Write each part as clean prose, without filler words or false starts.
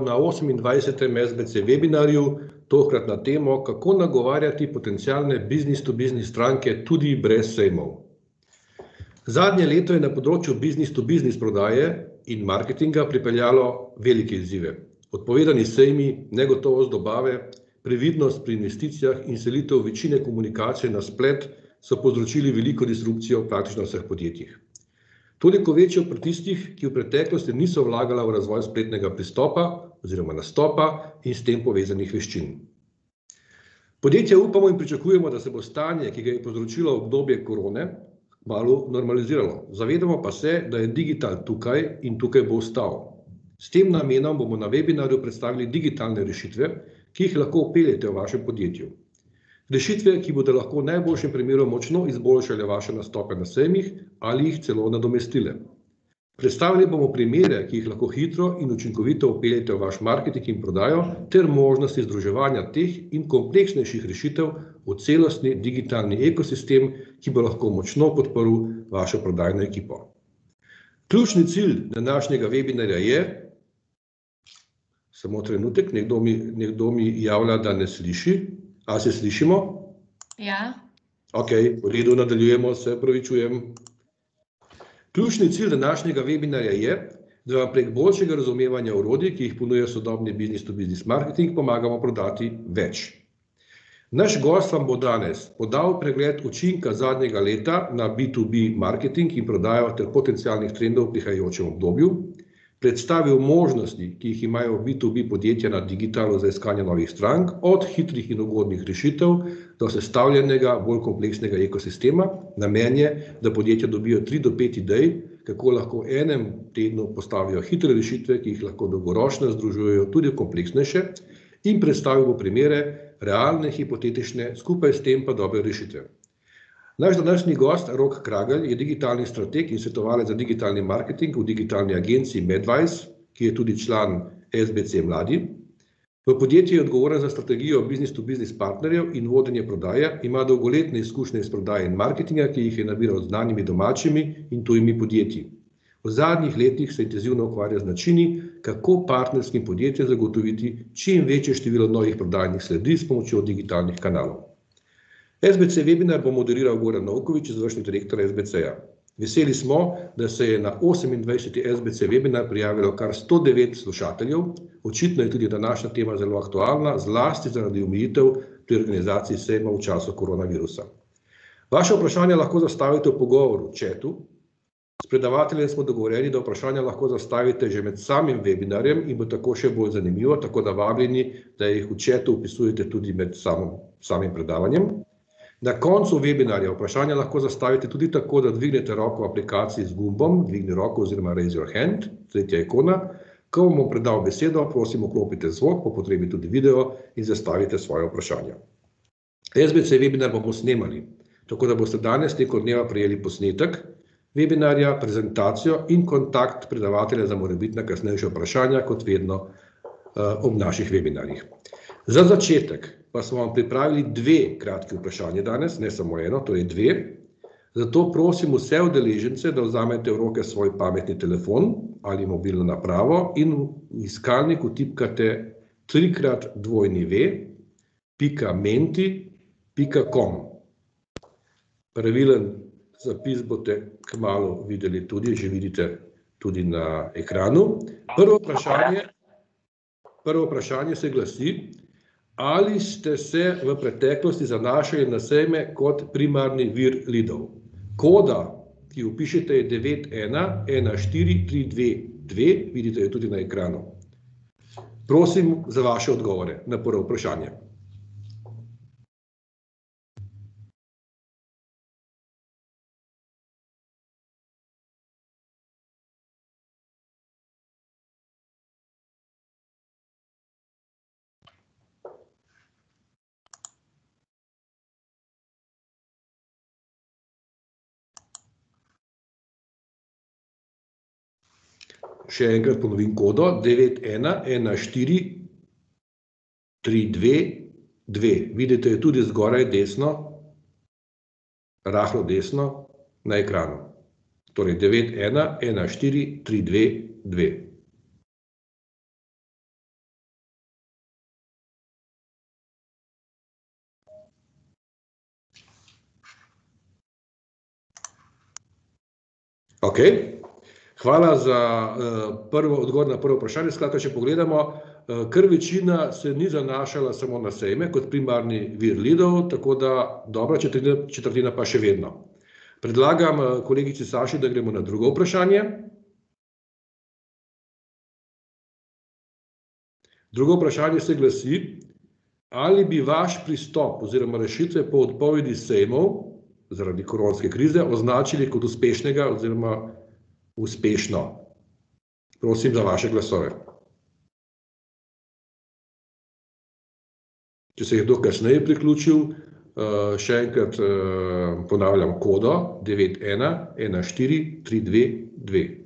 na 28. SBC webinarju, tokrat na temo, kako nagovarjati potencialne business-to-business stranke tudi brez sejmov. Zadnje leto je na področju business-to-business prodaje in marketinga pripeljalo velike izzive. Odpovedani sejmi, negotovost dobave, previdnost pri investicijah in selitev večine komunikacije na splet so povzročili veliko disrupcijo v praktično vseh podjetjih. Toliko večjo pri tistih, ki v preteklosti niso vlagala v razvoj spletnega pristopa oziroma nastopa in s tem povezanih veščin. Podjetja upamo in pričakujemo, da se bo stanje, ki ga je povzročilo obdobje korone, kmalu normaliziralo. Zavedamo pa se, da je digital tukaj in tukaj bo ostal. S tem namenom bomo na webinarju predstavili digitalne rešitve, ki jih lahko vpeljete v vašem podjetju. Rešitve, ki bodo lahko v najboljšem primeru močno izboljšale vaše nastope na sejmih ali jih celo nadomestile. Predstavili bomo primere, ki jih lahko hitro in učinkovito vpeljete v vaš marketing in prodajo, ter možnosti združevanja teh in kompleksnejših rešitev v celostni digitalni ekosistem, ki bo lahko močno podprl vašo prodajno ekipo. Ključni cilj današnjega webinarja je, samo trenutek, nekdo mi javlja, da ne sliši. A se slišimo? Ja. Ok, v redu, nadaljujemo, se opravičujem. Ključni cilj današnjega webinarja je, da vam prek boljšega razumevanja orodij, ki jih ponuja sodobni business-to-business marketing, pomagamo prodati več. Naš gost vam bo danes podal pregled učinka zadnjega leta na B2B marketing in prodajo ter potencialnih trendov v prihajajočem obdobju, predstavil možnosti, ki jih imajo B2B podjetja na digitalu za iskanje novih strank, od hitrih in ugodnih rešitev do sestavljenega, bolj kompleksnega ekosistema. Namen je, da podjetja dobijo 3 do 5 idej, kako lahko v enem tednu postavijo hitre rešitve, ki jih lahko dolgoročno združujejo tudi kompleksnejše, in predstavil bo primere, realne, hipotetične, skupaj s tem pa dobre rešitve. Naš današnji gost, Rok Kragelj, je digitalni strateg in svetovalec za digitalni marketing v digitalni agenciji Medwise, ki je tudi član SBC Mladi. V podjetju je odgovoren za strategijo business-to-business partnerjev in vodenje prodaje, ima dolgoletne izkušnje iz prodaje in marketinga, ki jih je nabiral z znanimi domačimi in tujimi podjetji. V zadnjih letih se intenzivno ukvarja z načini, kako partnerskim podjetjem zagotoviti čim večje število novih prodajnih sledi s pomočjo digitalnih kanalov. SBC webinar bo moderiral Goran Novković, izvršni direktor SBC-ja. Veseli smo, da se je na 28. SBC webinar prijavilo kar 109 slušateljev. Očitno je tudi današnja tema zelo aktualna, zlasti zaradi omejitev pri organizaciji sejma v času koronavirusa. Vaše vprašanja lahko zastavite v pogovoru, v chatu. S predavateljem smo dogovorjeni, da vprašanja lahko zastavite že med samim webinarjem in bo tako še bolj zanimivo, tako da vabljeni, da jih v chatu vpisujete tudi med samim predavanjem. Na koncu webinarja vprašanja lahko zastavite tudi tako, da dvignete roko v aplikaciji z gumbom, dvigni roko oziroma raise your hand, tretja ikona. Ko vam bom predal besedo, prosim vklopite zvok, po potrebi tudi video in zastavite svoje vprašanja. SBC webinar bomo snemali, tako da boste danes tekom dneva prejeli posnetek webinarja, prezentacijo in kontakt predavatelja za morebitna kasnejša vprašanja, kot vedno ob naših webinarjih. Za začetek pa smo vam pripravili 2 kratki vprašanje danes, ne samo eno, torej 2. Zato prosim vse udeležence, da vzamete v roke svoj pametni telefon ali mobilno napravo in v iskalnik vtipkate 3x2.menti.com. Pravilen zapis boste kmalu videli tudi, že vidite tudi na ekranu. Prvo vprašanje se glasi: ali ste se v preteklosti zanašali na sejme kot primarni vir leadov? Koda, ki jo vpišete, je 9114322, vidite jo tudi na ekranu. Prosim za vaše odgovore na prvo vprašanje. Še enkrat ponovim kodo, 9114322. Vidite jo tudi zgoraj desno, rahlo desno na ekranu. Torej 9114322. Ok. Hvala za odgovor na prvo vprašanje. Skratka, če pogledamo, kar večina se ni zanašala samo na sejme kot primarni vir leadov, tako da dobra četrtina pa še vedno. Predlagam kolegici Saši, da gremo na drugo vprašanje. Drugo vprašanje se glasi, ali bi vaš pristop oziroma rešitve po odpovedi sejmov zaradi koronske krize označili kot uspešnega oziroma uspešno? Prosim za vaše glasove. Če se je kdo kasneje priključil, še enkrat ponavljam kodo 9114322.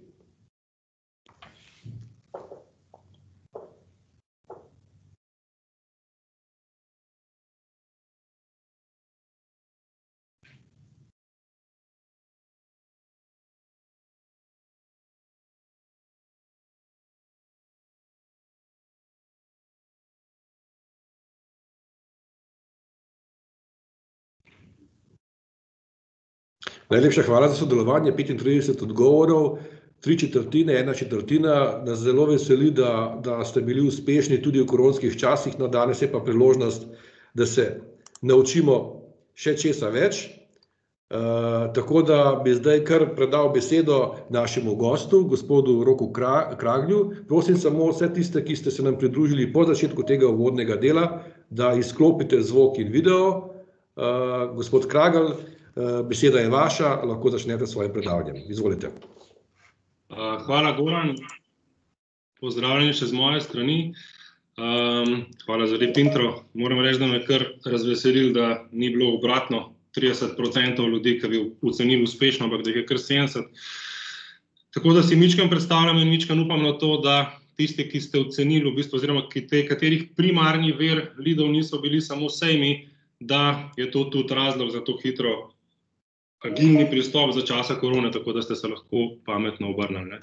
Najlepša hvala za sodelovanje, 35 odgovorov, 3/4, 1/4. Nas zelo veseli, da ste bili uspešni tudi v koronskih časih, no danes je pa priložnost, da se naučimo še česa več. Tako da bi zdaj kar predal besedo našemu gostu, gospodu Roku Kraglju. Prosim samo vse tiste, ki ste se nam pridružili po začetku tega uvodnega dela, da izklopite zvok in video. Gospod Kragelj, beseda je vaša, lahko začnete s svojim predavanjem. Izvolite. Hvala, Goran. Pozdravljeni še z moje strani. Hvala za lep intro. Moram reči, da me kar razveselil, da ni bilo obratno 30% ljudi, ki bi ocenili uspešno, ampak da je kar 70%. Tako da si mičkam predstavljam in mičkam upam na to, da tisti, ki ste ocenili v bistvu, oziroma katerih primarni vir leadov niso bili samo sejmi, da je to tudi razlog za to hitro agilni pristop za časa korone, tako da ste se lahko pametno obrnili.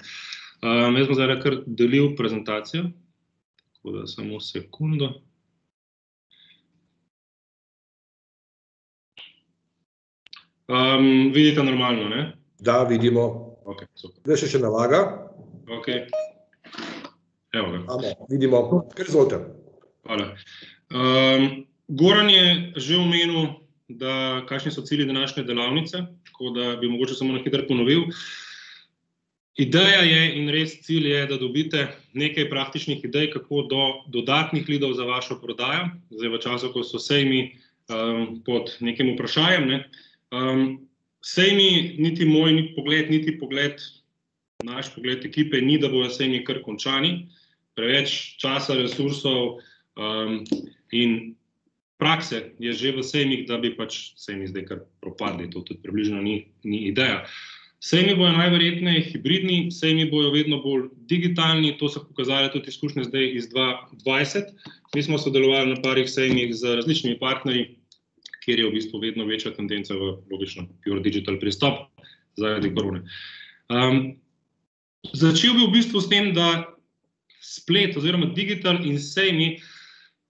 Jaz bom zdaj kar delil prezentacijo, tako da samo sekundo. Vidite normalno, ne? Da, vidimo. Ok, super. Zdaj še nalaga. Ok. Evo ga. Vidimo. Kar izvolite. Hvala. Goran je že omenil, da kakšni so cilji današnje delavnice, tako da bi mogoče samo na hitro ponovil. Ideja je in res cilj je, da dobite nekaj praktičnih idej, kako do dodatnih leadov za vašo prodajo, zdaj v času, ko so sejmi pod nekim vprašajem. Sejmi, niti moj pogled, niti pogled, naš pogled ekipe ni, da bojo sejmi kar končani. Preveč časa, resursov in prakse je že v sejmih, da bi pač sejmi zdaj kar propadli, to tudi približno ni ideja. Sejmi bojo najverjetneje hibridni, sejmi bojo vedno bolj digitalni, to so pokazali tudi izkušnje zdaj iz 2020. Mi smo sodelovali na parih sejmih z različnimi partnerji, kjer je v bistvu vedno večja tendenca v logično pure digital pristop zaradi korone. Začel bi v bistvu s tem, da splet oziroma digital in sejmi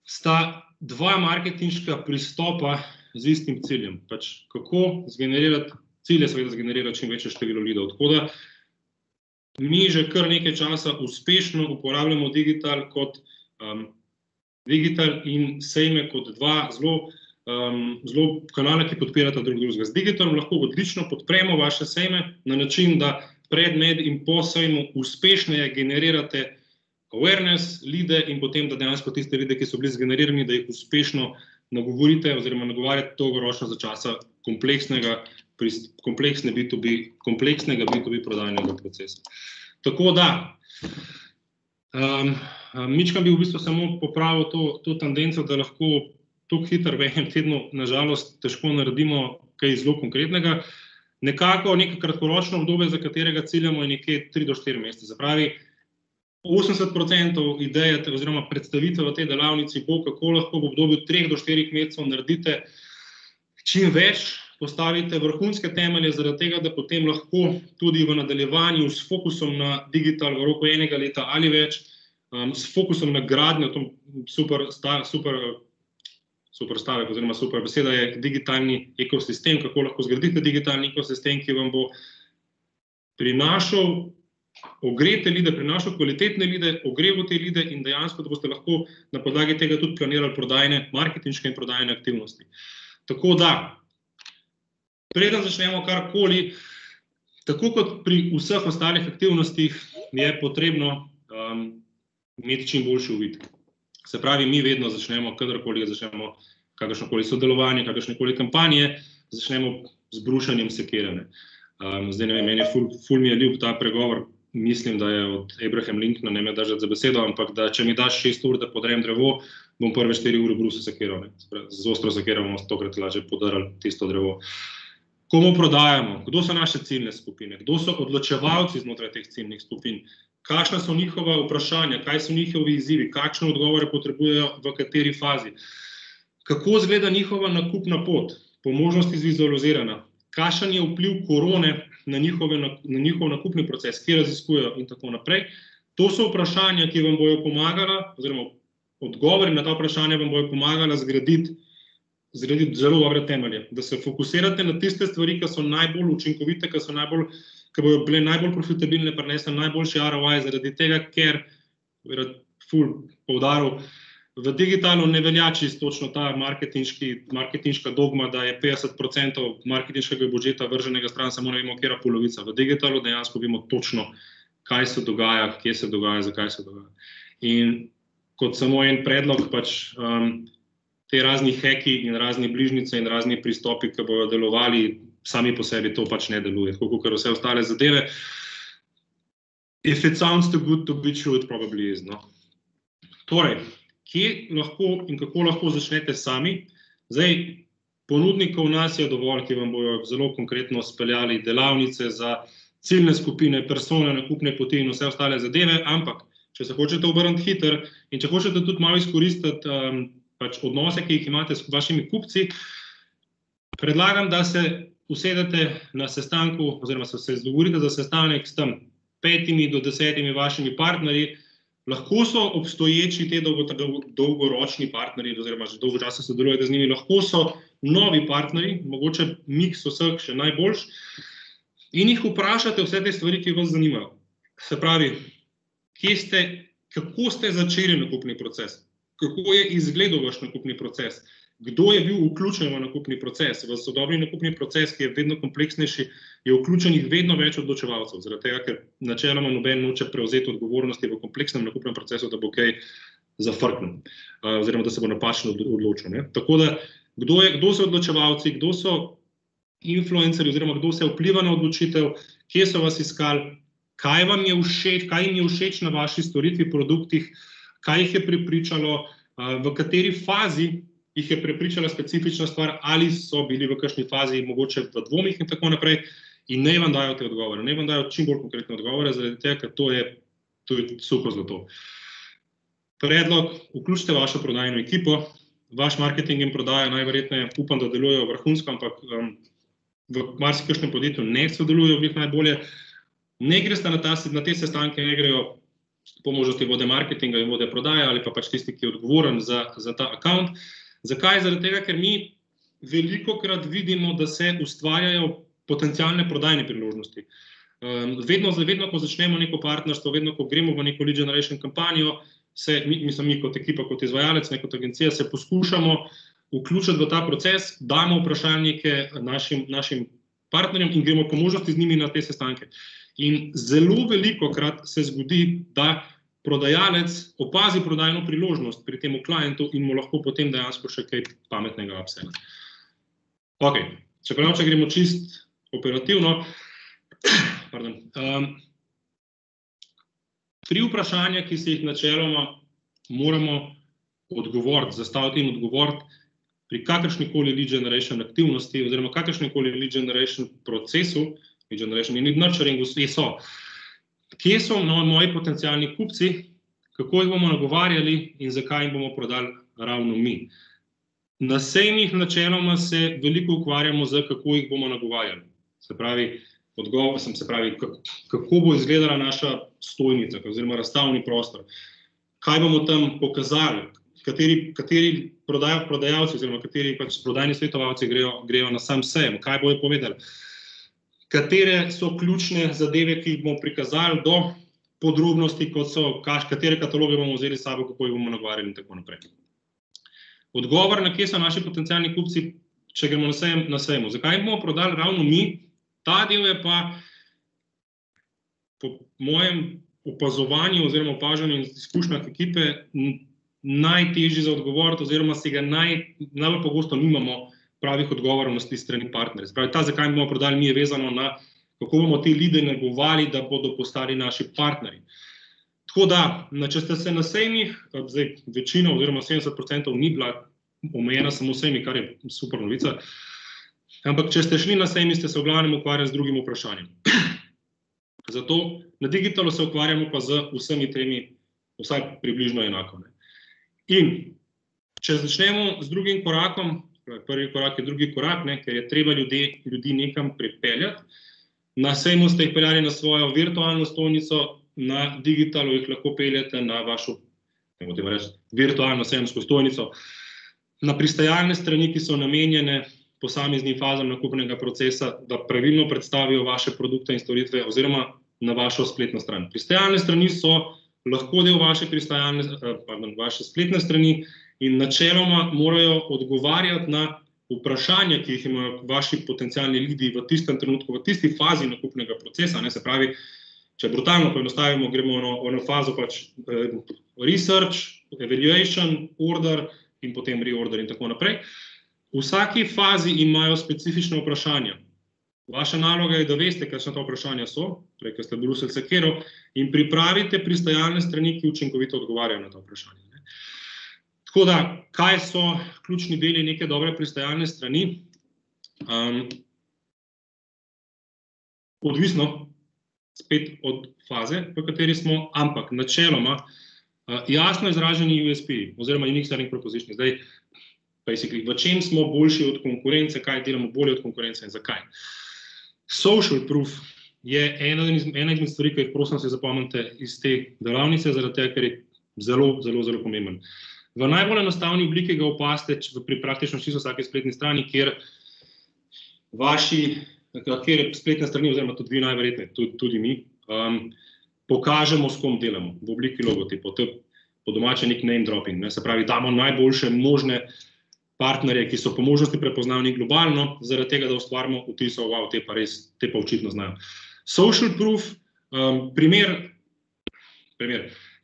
sta dva marketinška pristopa z istim ciljem. Pač kako zgenerirati, cilj je seveda zgenerirati čim večje število leadov. Tako da mi že kar nekaj časa uspešno uporabljamo digital in sejme kot dva zelo kanale, ki podpirata drug drugega. Z digitalom lahko odlično podpremo vaše sejme na način, da pred, med in po sejmu uspešneje generirate awareness, leade in potem, da dejansko tiste leade, ki so bili zgenerirani, da jih uspešno nagovorite oziroma nagovarjate dolgoročno za časa kompleksnega B2B prodajnega procesa. Tako da, mičkam bi v bistvu samo popravil to tendenco, da lahko tako hitro v enem tednu, nažalost, težko naredimo kaj zelo konkretnega. Nekako neko kratkoročno obdobje, za katerega ciljamo, je nekje 3 do 4 mesece. Se pravi, 80% ideje oziroma predstavitve v tej delavnici bo, kako lahko v obdobju 3 do 4 mesecev naredite čim več, postavite vrhunske temelje, zaradi tega, da potem lahko tudi v nadaljevanju s fokusom na digital v roku 1 leta ali več, s fokusom na gradnjo, to super stavek oziroma super beseda je digitalni ekosistem, kako lahko zgradite digitalni ekosistem, ki vam bo prinašal ogrete lide, prinašal kvalitetne lide, ogreval te lide in dejansko, da boste lahko na podlagi tega tudi planirali prodajne, marketinške in prodajne aktivnosti. Tako da, preden začnemo karkoli, tako kot pri vseh ostalih aktivnostih, je potrebno imeti čim boljši uvid. Se pravi, mi vedno začnemo, kadarkoli začnemo kakršnokoli sodelovanje, kakršnekoli kampanje, začnemo z brušanjem sekire. Zdaj ne vem, meni ful mi je ljub ta pregovor, mislim, da je od Abraham Lincolna, ne me držati za besedo, ampak da če mi daš 6 ur, da podrem drevo, bom prve 4 ure brusil sekiro. Z ostro sekiro bomo 100-krat lažje podarali tisto drevo. Komu prodajamo? Kdo so naše ciljne skupine? Kdo so odločevalci znotraj teh ciljnih skupin? Kakšna so njihova vprašanja? Kaj so njihovi izzivi? Kakšne odgovore potrebujejo v kateri fazi? Kako izgleda njihova nakupna pot? Po možnosti zvizualizirana? Kakšen je vpliv korone na njihov nakupni proces, ki raziskujejo in tako naprej? To so vprašanja, ki vam bojo pomagala, oziroma odgovori na ta vprašanja vam bojo pomagala zgraditi zelo dobre temelje, da se fokusirate na tiste stvari, ki so najbolj učinkovite, ki bojo bile najbolj profitabilne, prinesle najboljši ROI, zaradi tega, ker, ful poudaril, v digitalu ne velja čisto točno ta marketinška dogma, da je 50% marketinškega budžeta vrženega stran, samo ne vemo, katera polovica. V digitalu dejansko vemo točno, kaj se dogaja, kje se dogaja, zakaj se dogaja. In kot samo en predlog, te razni heki in razni bližnjice in razni pristopi, ki bojo delovali, sami po sebi to pač ne deluje, tako kot vse ostale zadeve. If it sounds too good to be true, it probably is. No? Torej, kje lahko in kako lahko začnete sami? Zdaj, ponudnikov nas je dovolj, ki vam bojo zelo konkretno speljali delavnice za ciljne skupine, persone, nakupne poti in vse ostale zadeve, ampak, če se hočete obrniti hiter in če hočete tudi malo izkoristiti pač odnose, ki jih imate s vašimi kupci, predlagam, da se usedete na sestanku, oziroma se dogovorite za sestanek s tam 5 do 10 vašimi partnerji. Lahko so obstoječi te dolgoročni partnerji, oziroma že dolgo časa sodelujete z njimi, lahko so novi partnerji, mogoče miks vseh še najboljš, in jih vprašate vse te stvari, ki vas zanimajo. Se pravi, kako ste začeli nakupni proces? Kako je izgledal vaš nakupni proces? Kdo je bil vključen v nakupni proces? V sodobni nakupni proces, ki je vedno kompleksnejši, je vključenih vedno več odločevalcev, zaradi tega, ker načeloma noben noče prevzeti odgovornosti v kompleksnem nakupnem procesu, da bo kaj zafrknil, oziroma da se bo napačno odločil. Ne? Tako da, kdo so odločevalci, kdo so influencerji, oziroma kdo se vpliva na odločitev, kje so vas iskali, kaj jim je všeč na vaši storitvi, produktih, kaj jih je prepričalo, v kateri fazi jih je prepričala specifična stvar, ali so bili v kakšni fazi mogoče v dvomih in tako naprej, in naj vam dajo te odgovore, naj vam dajo čim bolj konkretne odgovore, zaradi tega, ker to je suho zlato. Predlog, vključite vašo prodajno ekipo, vaš marketing in prodaja najverjetneje, upam, da delujejo vrhunsko, ampak v marsikakšnem podjetju ne sodelujejo v njih najbolje. Ne greste na te sestanke, ne grejo po možnosti vode marketinga in vode prodaje ali pa pač tisti, ki je odgovoren za ta account. Zakaj? Zaradi tega, ker mi velikokrat vidimo, da se ustvarjajo potencialne prodajne priložnosti. Vedno, ko začnemo neko partnerstvo, vedno, ko gremo v neko lead generation kampanjo, mi kot ekipa, kot izvajalec, ne kot agencija, se poskušamo vključiti v ta proces, damo vprašalnike našim partnerjem in gremo po možnosti z njimi na te sestanke. In zelo velikokrat se zgodi, da prodajalec opazi prodajno priložnost pri temu klientu in mu lahko potem dejansko še kaj pametnega upsella. Ok, čeprav, če gremo čist operativno, tri vprašanja, ki se jih načeloma moramo odgovoriti, zastaviti in odgovoriti pri kakršnikoli lead generation aktivnosti oziroma kakršnikoli lead generation procesu, lead generation in lead nurturingu so. Kje so moji potencialni kupci, kako jih bomo nagovarjali in zakaj jim bomo prodali ravno mi. Na sejmih načeloma se veliko ukvarjamo z, kako jih bomo nagovarjali. Se pravi, kako bo izgledala naša stojnica oziroma razstavni prostor. Kaj bomo tam pokazali, kateri prodajalci oziroma kateri prodajni svetovalci grejo na sam sejem, kaj bojo povedali. katere so ključne zadeve, ki jih bomo prikazali, do podrobnosti, kot so, katere kataloge bomo vzeli s sabo, kako jih bomo nagovarjali in tako naprej. Odgovor, na kje so naši potencialni kupci, če gremo na sejmu. Zakaj bomo prodali ravno mi? Ta del je pa po mojem opazovanju oziroma opažanju in izkušnjah ekipe najtežji za odgovoriti oziroma si ga najbolj pogosto nimamo pravih odgovorov na strani partnerja. Spravi, ta, zakaj bomo prodali mi, je vezano na, kako bomo te lide nagovarjali, da bodo postali naši partnerji. Tako da, če ste se na sejmih, zdaj večina oziroma 70% ni bila omejena samo sejmi, kar je super novica, ampak če ste šli na sejmi, ste se v glavnem ukvarjali z drugim vprašanjem. Zato na digitalu se ukvarjamo pa z vsemi tremi, vsaj približno enako. In če začnemo z drugim korakom, prvi korak je drugi korak, ker je treba ljudi nekam pripeljati. Na sejmu ste jih peljali na svojo virtualno stojnico, na digitalu jih lahko peljete na vašo, virtualno sejemsko stojnico, na pristajalne strani, ki so namenjene posameznim fazam nakupnega procesa, da pravilno predstavijo vaše produkte in storitve oziroma na vašo spletno stran. Pristajalne strani so lahko del vaše spletne strani in načeloma morajo odgovarjati na vprašanja, ki jih imajo vaši potencialni lidi v tistem trenutku, v tisti fazi nakupnega procesa. Se pravi, če brutalno poenostavimo, gremo na fazo research, evaluation, order in potem reorder in tako naprej. V vsaki fazi imajo specifične vprašanja. Vaša naloga je, da veste, kakšna ta vprašanja so, prej, ker ste brusili sekero, in pripravite pristajalne strani, ki učinkovito odgovarjajo na ta vprašanja. Tako da, kaj so ključni deli neke dobre pristajalne strani? Odvisno spet od faze, v kateri smo, ampak načeloma jasno izraženi USP oziroma Unique Selling Proposition. Zdaj, basically, v čem smo boljši od konkurence, kaj delamo bolje od konkurence in zakaj. Social proof je ena izmed stvari, ki jih prosim se zapomnite iz te delavnice, zaradi tega, ker je zelo, zelo, zelo pomemben. V najbolj enostavni obliki ga opazite pri praktično čisto vsaki spletni strani, kjer spletne strani, oziroma tudi vi najverjetneje, tudi mi, pokažemo, s kom delamo v obliki logotipov. To je po domače nek name dropping. Se pravi, damo najboljše možne partnerje, ki so po možnosti prepoznavni globalno, zaradi tega, da ustvarimo vtis, wow, te pa očitno znajo. Social proof, primer.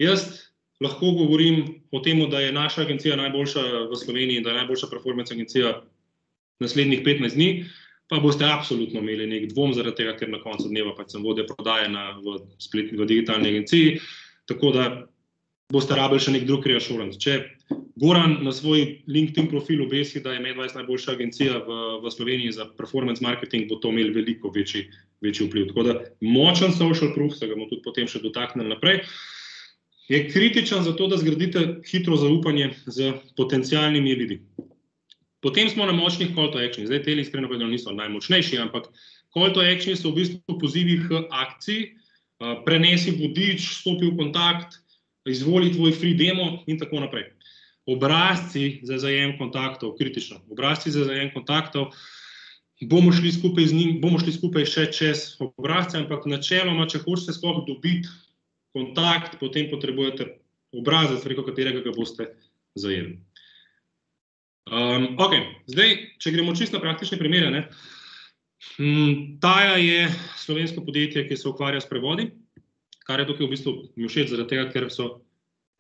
Jaz lahko govorim o tem, da je naša agencija najboljša v Sloveniji, da je najboljša performance agencija naslednjih 15 dni, pa boste absolutno imeli nek dvom zaradi tega, ker na koncu dneva pač sem vodja prodaje v digitalni agenciji, tako da boste rabili še nek drug reassurance. Če Goran na svoj LinkedIn profil obesi, da je med 20 najboljša agencija v Sloveniji za performance marketing, bo to imeli veliko večji vpliv. Tako da močen social proof, se ga bomo tudi potem še dotaknili naprej, je kritičen za to, da zgradite hitro zaupanje z potencialnimi ljudi. Potem smo na močnih call to action. Zdaj, te iskreno povedano niso najmočnejši, ampak call to action so v bistvu pozivi k akciji, prenesi vodič, stopi v kontakt, izvoli tvoj free demo in tako naprej. Obrazci za zajem kontaktov, kritično. Obrazci za zajem kontaktov, bomo šli skupaj še čez obrazce, ampak načeloma, če hočete sploh dobiti kontakt, potem potrebujete obrazec, preko katerega ga boste zajeli. Zdaj, če gremo čisto na praktične primere, Taja je slovensko podjetje, ki se ukvarja s prevodi, kar je tukaj v bistvu mi všeč zaradi tega, ker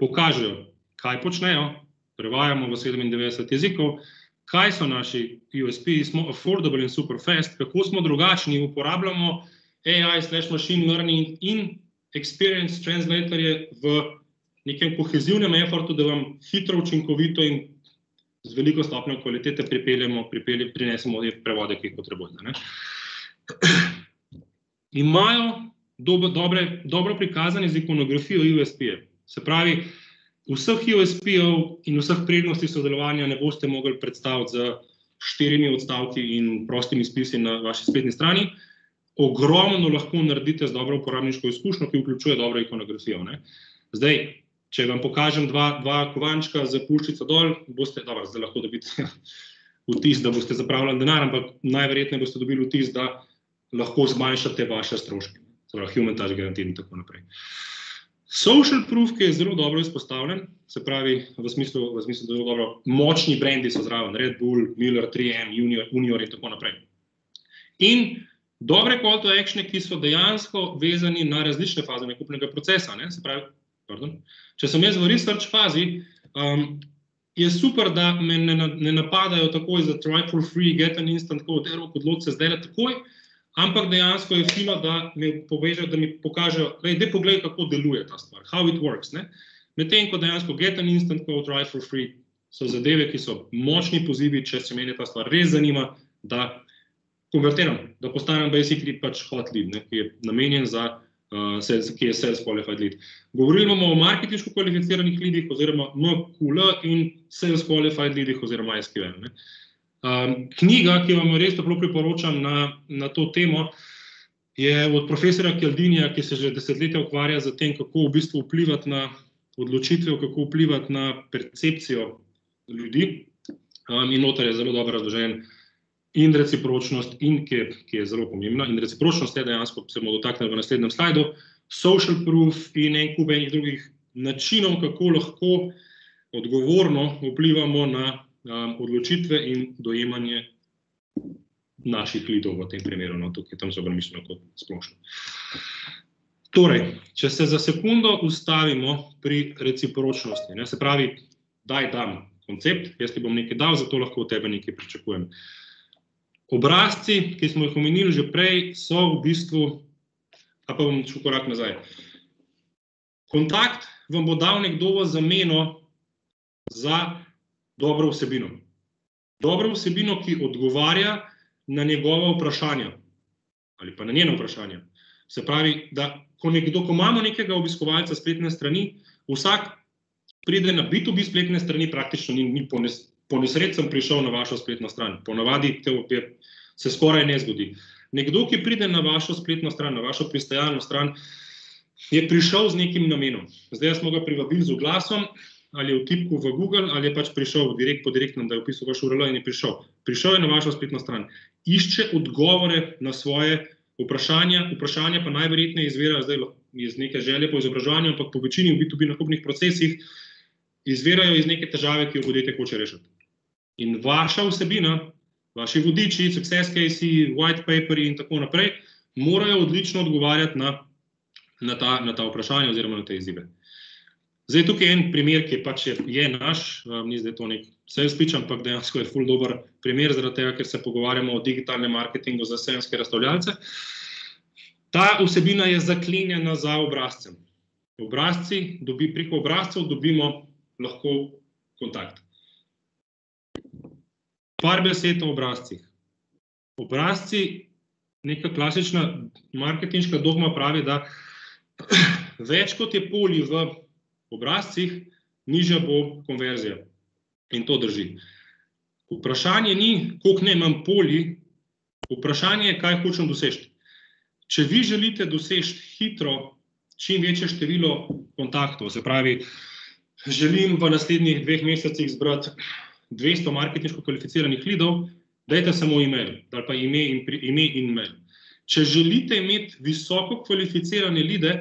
pokažejo, kaj počnejo, prevajamo v 97 jezikov, kaj so naši USP, smo affordable in super fast, kako smo drugačni, uporabljamo AI/machine learning in experience translatorje v nekem kohezivnem effortu, da vam hitro, učinkovito in z veliko stopnjo kvalitete prinesemo prevode, ki jih potrebujete. Imajo dobro prikazane z ikonografijo USP-je. Se pravi, vseh USP-ov in vseh prednosti sodelovanja ne boste mogli predstaviti z 4 odstavki in prostimi spisi na vaši spletni strani. Ogromno lahko naredite z dobro uporabniško izkušnjo, ki vključuje dobro ikonografijo. Zdaj, če vam pokažem dva kovančka z puščico dol, zdaj lahko dobite vtis, da boste zapravljali denar, ampak najverjetneje boste dobili vtis, da lahko zmanjšate vaše stroške. Torej, human touch guarantee in tako naprej. Social proof, ki je zelo dobro izpostavljen, se pravi, v smislu zelo dobro, močni brendi so zraven, Red Bull, Miller, 3M, Unior in tako naprej. In dobre call to actione, ki so dejansko vezani na različne faze nakupnega procesa. Ne? Se pravi, če sem jaz v research fazi, je super, da me ne napadajo takoj za try for free, get an instant code, odloč se zdaj takoj, ampak dejansko je fino, da mi povežejo, da mi pokažejo, daj poglej, kako deluje ta stvar, how it works. Medtem ko dejansko get an instant code, try for free, so zadeve, ki so močni pozivi, če se meni ta stvar res zanima, da konvertiram, da postanem basically pač hot lead, ki je namenjen za ki je sales qualified lead. Govorili bomo o marketinško kvalificiranih leadih oziroma MQL in sales qualified leadih oziroma SQL. Knjiga, ki vam jo res toplo priporočam na to temo, je od profesorja Cialdinija, ki se že desetletja ukvarja z tem, kako v bistvu vplivati na odločitve, kako vplivati na percepcijo ljudi. In noter je zelo dobro razložen in recipročnost, ki je zelo pomembna. In recipročnost je dejansko, se bomo dotaknili v naslednjem slajdu, social proof in en kup enih drugih načinov, kako lahko odgovorno vplivamo na odločitve in dojemanje naših lidov v tem primeru, tukaj tam so mišljeno kot splošno. Torej, če se za sekundo ustavimo pri recipročnosti, se pravi, daj dam koncept, jaz ti bom nekaj dal, zato lahko od tebe nekaj pričakujem. Obrazci, ki smo jih omenili že prej, so v bistvu, pa bom šel korak nazaj. Kontakt vam bo dal nekdo v zameno za dobro vsebino. Dobro vsebino, ki odgovarja na njegova vprašanja ali pa na njeno vprašanje. Se pravi, da ko imamo nekega obiskovalca spletne strani, vsak pride na B2B spletne strani, praktično ni po nesreč sem prišel na vašo spletno stran. Ponavadi se skoraj ne zgodi. Nekdo, ki pride na vašo spletno stran, na vašo pristajalno stran, je prišel z nekim namenom. Zdaj smo ga privabili z oglasom, ali je vtipku v Google, ali je pač prišel po direktnem, da je vpisal vaš URL in je prišel. Prišel je na vašo spletno stran. Išče odgovore na svoje vprašanja pa najverjetneje izvirajo zdaj iz neke želje po izobraževanju, ampak po večini v B2B nakupnih procesih izvirajo iz neke težave, ki jo podjetje hoče rešiti. In vaša vsebina, vaši vodiči, success casei, white paperi in tako naprej, morajo odlično odgovarjati na ta vprašanja oziroma na te izzive. Zdaj, tukaj je en primer, ki pač je naš, ni zdaj to nek sales pitch, ampak dejansko je ful dober primer, zaradi tega, ker se pogovarjamo o digitalnem marketingu za SEO-ske razstavljalce. Ta vsebina je zaklenjena za obrazcem. Preko obrazcev dobimo lahko kontakt. Par besed o obrazcih. Obrazci, neka klasična marketinška dogma pravi, da več kot je polj v obrazcih, nižja bo konverzija. In to drži. Vprašanje ni, koliko ne imam polj, vprašanje je, kaj hočem doseči. Če vi želite doseči hitro čim večje število kontaktov, se pravi, želim v naslednjih 2 mesecih zbrati 200 marketinško kvalificiranih lidov, dajte samo e-mail, ali pa ime in mail. Če želite imeti visoko kvalificirane lide,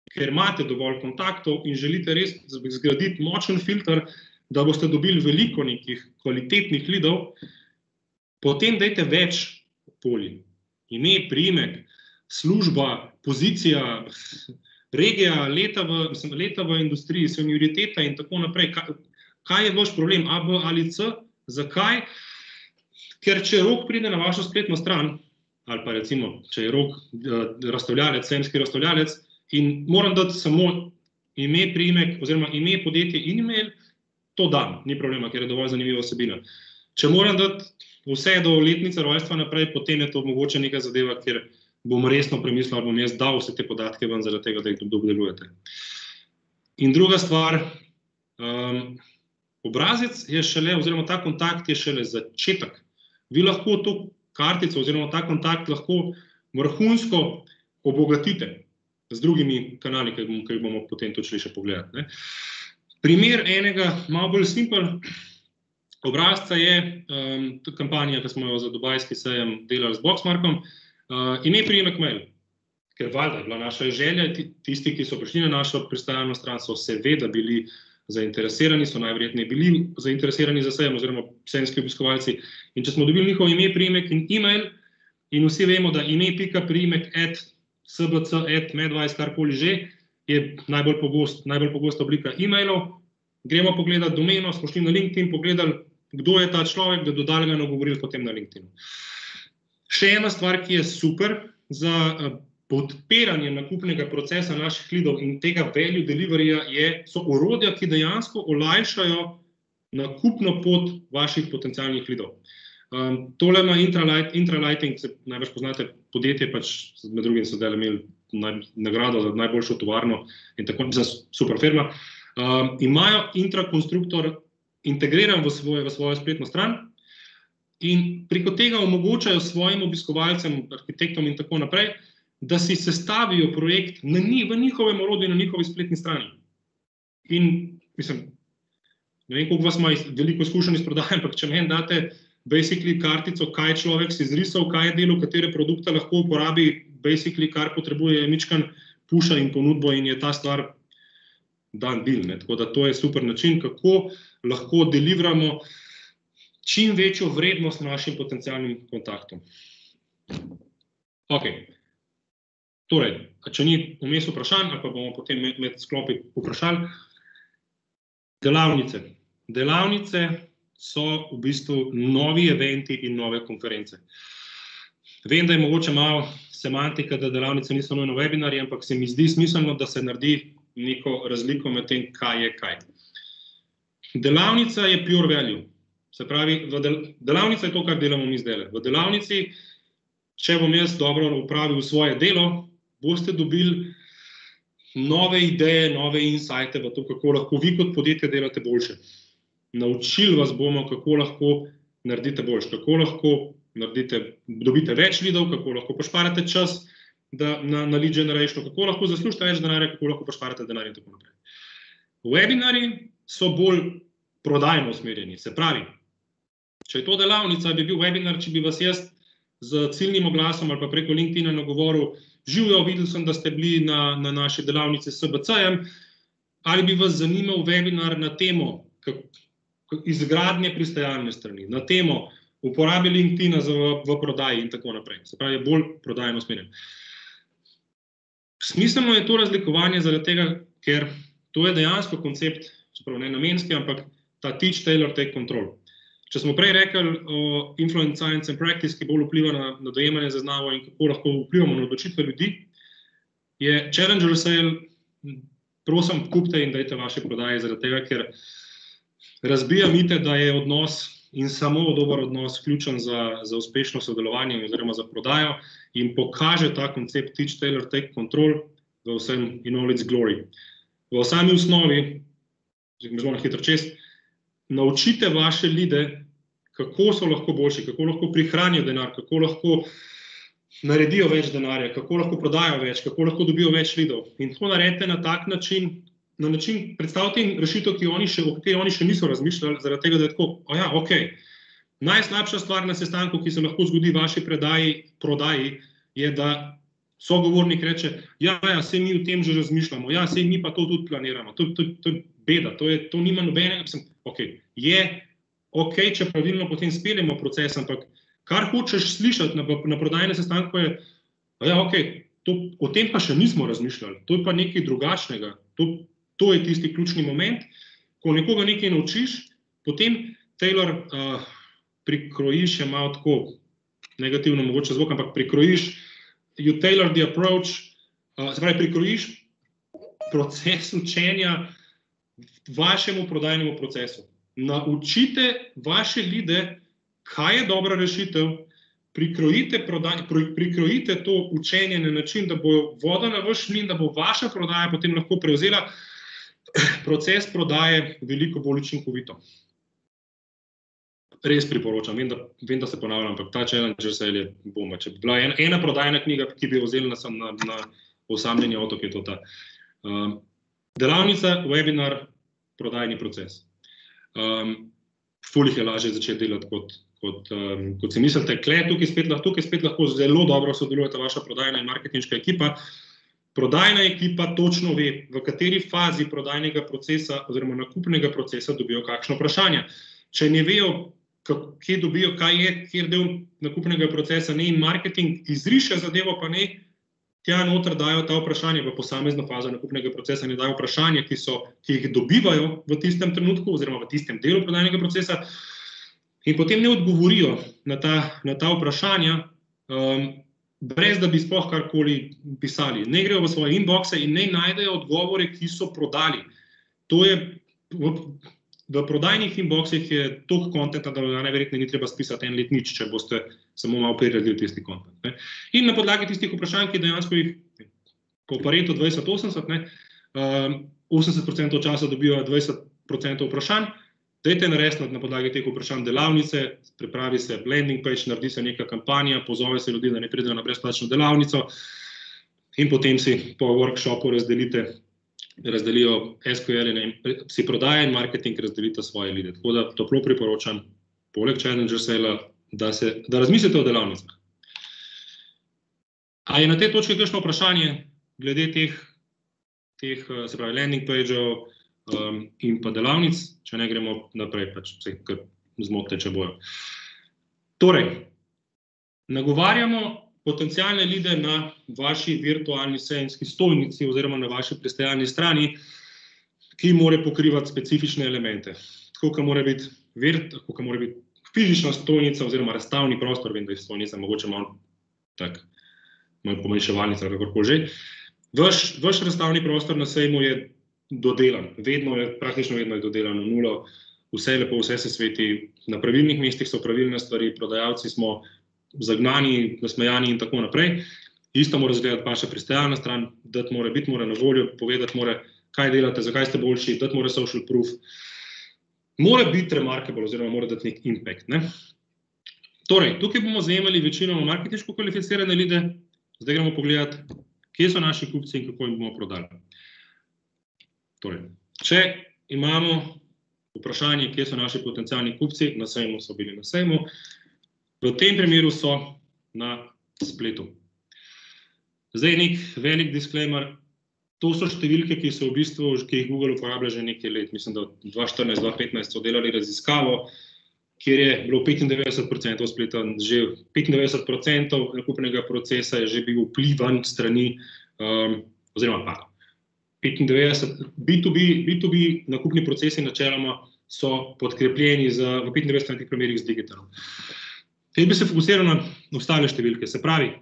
ker imate dovolj kontaktov in želite res zgraditi močen filter, da boste dobili veliko nekih kvalitetnih lidov, potem dajte več polj. Ime, priimek, služba, pozicija, regija, leta v industriji, senioriteta in tako naprej. Kaj je vaš problem, A, B ali C? Zakaj? Ker če Rok pride na vašo spletno stran, ali pa recimo, če je Rok razstavljalec, SEO-ski razstavljalec, in moram dati samo ime, priimek, oziroma ime, podjetje in e-mail, to dam, ni problema, ker je dovolj zanimiva vsebina. Če moram dati vse do letnice rojstva naprej, potem je to mogoče neka zadeva, kjer bom resno premislil, ali bom jaz dal vse te podatke ven zaradi tega, da jih obdelujete. In druga stvar, obrazec je šele, oziroma ta kontakt je šele začetek. Vi lahko to kartico oziroma ta kontakt lahko vrhunsko obogatite z drugimi kanali, ki jih bomo potem tudi šli še pogledati. Primer enega malo bolj simpel obrazca je kampanja, ki smo jo za dubajski sejem delali z Boxmarkom. Ime, priimek, mail. Ker valjda je bila naša želja, tisti, ki so prišli na našo pristajalno stran, so seveda bili zainteresirani, so najverjetneje bili zainteresirani za sejem, oziroma sejemski obiskovalci. In če smo dobili njihov ime, priimek in e-mail, in vsi vemo, da ime.priimek @sbc@medwise, karkoli že, je najbolj pogosta oblika e-mailov. Gremo pogledati domeno, smo šli na LinkedIn, pogledali, kdo je ta človek, da dodali ga nagovorili potem na LinkedInu. Še ena stvar, ki je super za podpiranje nakupnega procesa naših leadov in tega value deliveryja so orodja, ki dejansko olajšajo nakupno pot vaših potencialnih leadov. Tole ima Intralighting, najbrž poznate podjetje, pač med drugim so zdaj imeli nagrado za najboljšo tovarno in tako, za super firma. Imajo intrakonstruktor integriran v svojo spletno stran in preko tega omogočajo svojim obiskovalcem, arhitektom in tako naprej, da si sestavijo projekt v njihovem orodju, na njihovi spletni strani. In, mislim, ne vem, koliko vas ima veliko izkušenj s prodajem, ampak če meni date basically kartico, kaj človek si izrisal, kaj je delo, katere produkte lahko uporabi, basically kar potrebuje mičkan puša in ponudbo in je ta stvar dan bil. Tako da to je super način, kako lahko deliveramo čim večjo vrednost našim potencialnim kontaktom. Ok. Torej, če ni vmes vprašanj, ali pa bomo potem med sklopi vprašali. Delavnice. Delavnice so v bistvu novi eventi in nove konference. Vem, da je mogoče malo semantika, da delavnice niso nujno webinarji, ampak se mi zdi smiselno, da se naredi neko razliko med tem, kaj je kaj. Delavnica je pure value. Se pravi, delavnica je to, kar delamo mi zdaj. V delavnici, če bom jaz dobro upravil svoje delo, boste dobili nove ideje, nove insighte v to, kako lahko vi kot podjetje delate boljše. Naučili vas bomo, kako lahko naredite boljše, kako lahko dobite več leadov, kako lahko pošparate čas na lead generation, kako lahko zaslužite več denarja, kako lahko pošparate denar in tako naprej. Webinarji so bolj prodajno usmerjeni. Se pravi, če je to delavnica, bi bil webinar, če bi vas jaz z ciljnim oglasom ali pa preko LinkedIna nagovoril, živijo, videl sem, da ste bili na naši delavnici s SBC-jem, ali bi vas zanimal webinar na temo izgradnje pristajalne strani, na temo uporabe LinkedIna v prodaji in tako naprej. Se pravi, bolj prodajno usmerjen. Smiselno je to razlikovanje zaradi tega, ker to je dejansko koncept, čeprav ne namenski, ampak ta teach, tailor, take control. Če smo prej rekli o influence, science and practice, ki bolj vpliva na dojemanje zaznavo in kako lahko vplivamo na odločitve ljudi, je Challenger Sale, prosim, kupite in dajte vaše prodaje zaradi tega, ker razbija mite, da je odnos in samo dober odnos ključen za uspešno sodelovanje oziroma za prodajo in pokaže ta koncept teach, tailor, take control v vsem in all its glory. V sami osnovi, zelo na hitro čez, naučite vaše leade, kako so lahko boljši, kako lahko prihranijo denar, kako lahko naredijo več denarja, kako lahko prodajo več, kako lahko dobijo več leadov. In to naredite na tak način, predstavite jim rešitev, o kateri oni še niso razmišljali, zaradi tega, da je tako, ok, najslabša stvar na sestanku, ki se lahko zgodi vaši prodaji, je, da sogovornik reče, saj mi o tem že razmišljamo, saj mi pa to tudi planiramo, to je beda, to nima nobenega, je ok, če pravilno potem speljemo proces, ampak kar hočeš slišati na prodajnem sestanku je, o tem pa še nismo razmišljali, to je pa nekaj drugačnega, to je tisti ključni moment, ko nekoga nekaj naučiš, potem Taylor prikrojiš, je malo tako negativno mogoče zvok, ampak prikrojiš, you tailor the approach, se pravi, prikrojiš proces učenja vašemu prodajnemu procesu. Naučite vaše leade, kaj je dobra rešitev, prikrojite to učenje na način, da bo voda na vaš mlin, da bo vaša prodaja potem lahko prevzela proces prodaje veliko bolj učinkovito. Res priporočam, vem, da se ponavljam, ampak ta Challenger Sale je bomba. Če bi bila ena prodajna knjiga, ki bi jo vzeli na osamljeni otok, je to ta. Delavnica, webinar, prodajni proces. Ful jih je lažje začeti delati kot si mislite. Tukaj spet lahko zelo dobro sodelujeta vaša prodajna in marketinška ekipa. Prodajna ekipa točno ve, v kateri fazi prodajnega procesa oziroma nakupnega procesa dobijo kakšno vprašanje. Če ne vejo, kje dobijo, kaj je, kjer del nakupnega procesa ne in marketing izriše zadevo, pa ne, tja noter dajo ta vprašanje v posamezno fazo nakupnega procesa, ne dajo vprašanje, ki jih dobivajo v tistem trenutku oziroma v tistem delu prodajnega procesa in potem ne odgovorijo na ta vprašanja, brez da bi sploh karkoli pisali. Ne grejo v svoje inboxe in ne najdejo odgovore, ki so prodali. To je, v prodajnih inboxih je toliko kontenta, da najverjetneje ni treba spisati en let nič, če boste samo malo priredili tisti kontent. In na podlagi tistih vprašanj, ki dejansko jih po Paretu 20-80, 80% časa dobijo 20% vprašanj, dajte narediti na podlagi teh vprašanj delavnice, pripravi se landing page, naredi se neka kampanja, pozove se ljudi, da ne pridejo na brezplačno delavnico in potem si po workshopu razdelijo SQL in si prodaja in marketing razdelita svoje lide. Tako da toplo priporočam, poleg Challenger Sale, da razmislite o delavnicah. A je na tej točki kakšno vprašanje glede teh se pravi landing page-ov in pa delavnic, če ne gremo naprej, pač se kar zmotite, če bojo. Torej, nagovarjamo potencialne lide na vaši virtualni sejemski stojnici oziroma na vaši pristajalni strani, ki mora pokrivati specifične elemente. Tako, kot mora biti fizična stojnica oziroma razstavni prostor, vem, da je stojnica mogoče malo pomanjševalnica, kakorkoli že. Vaš razstavni prostor na sejmu je dodelan. Praktično vedno je dodelan v nulo. Vse je lepo, vse se sveti. Na pravilnih mestih so pravilne stvari, prodajalci smo zagnani, nasmejani in tako naprej. Isto mora izgledati vaša pristajalna stran, biti mora na voljo, povedati mora, kaj delate, zakaj ste boljši, dati mora social proof. Mora biti remarkable oziroma mora dati nek impact. Torej, tukaj bomo zajemali večinoma marketinško kvalificirane lide. Zdaj gremo pogledati, kje so naši kupci in kako jim bomo prodali. Torej, če imamo vprašanje, kje so naši potencialni kupci, na sejmu so bili na sejmu, v tem primeru so na spletu. Zdaj nek velik disclaimer, to so številke, ki jih Google uporablja že nekaj let. Mislim, da 2014-2015 so delali raziskavo, kjer je bilo 95% spleta, že 95% nakupnega procesa je že bil vplivan strani, oziroma pa 95, B2B nakupni procesi načeloma so podkrepljeni v 95% primerih z digitalom. Jaz bi se fokusiral na ostale številke. Se pravi,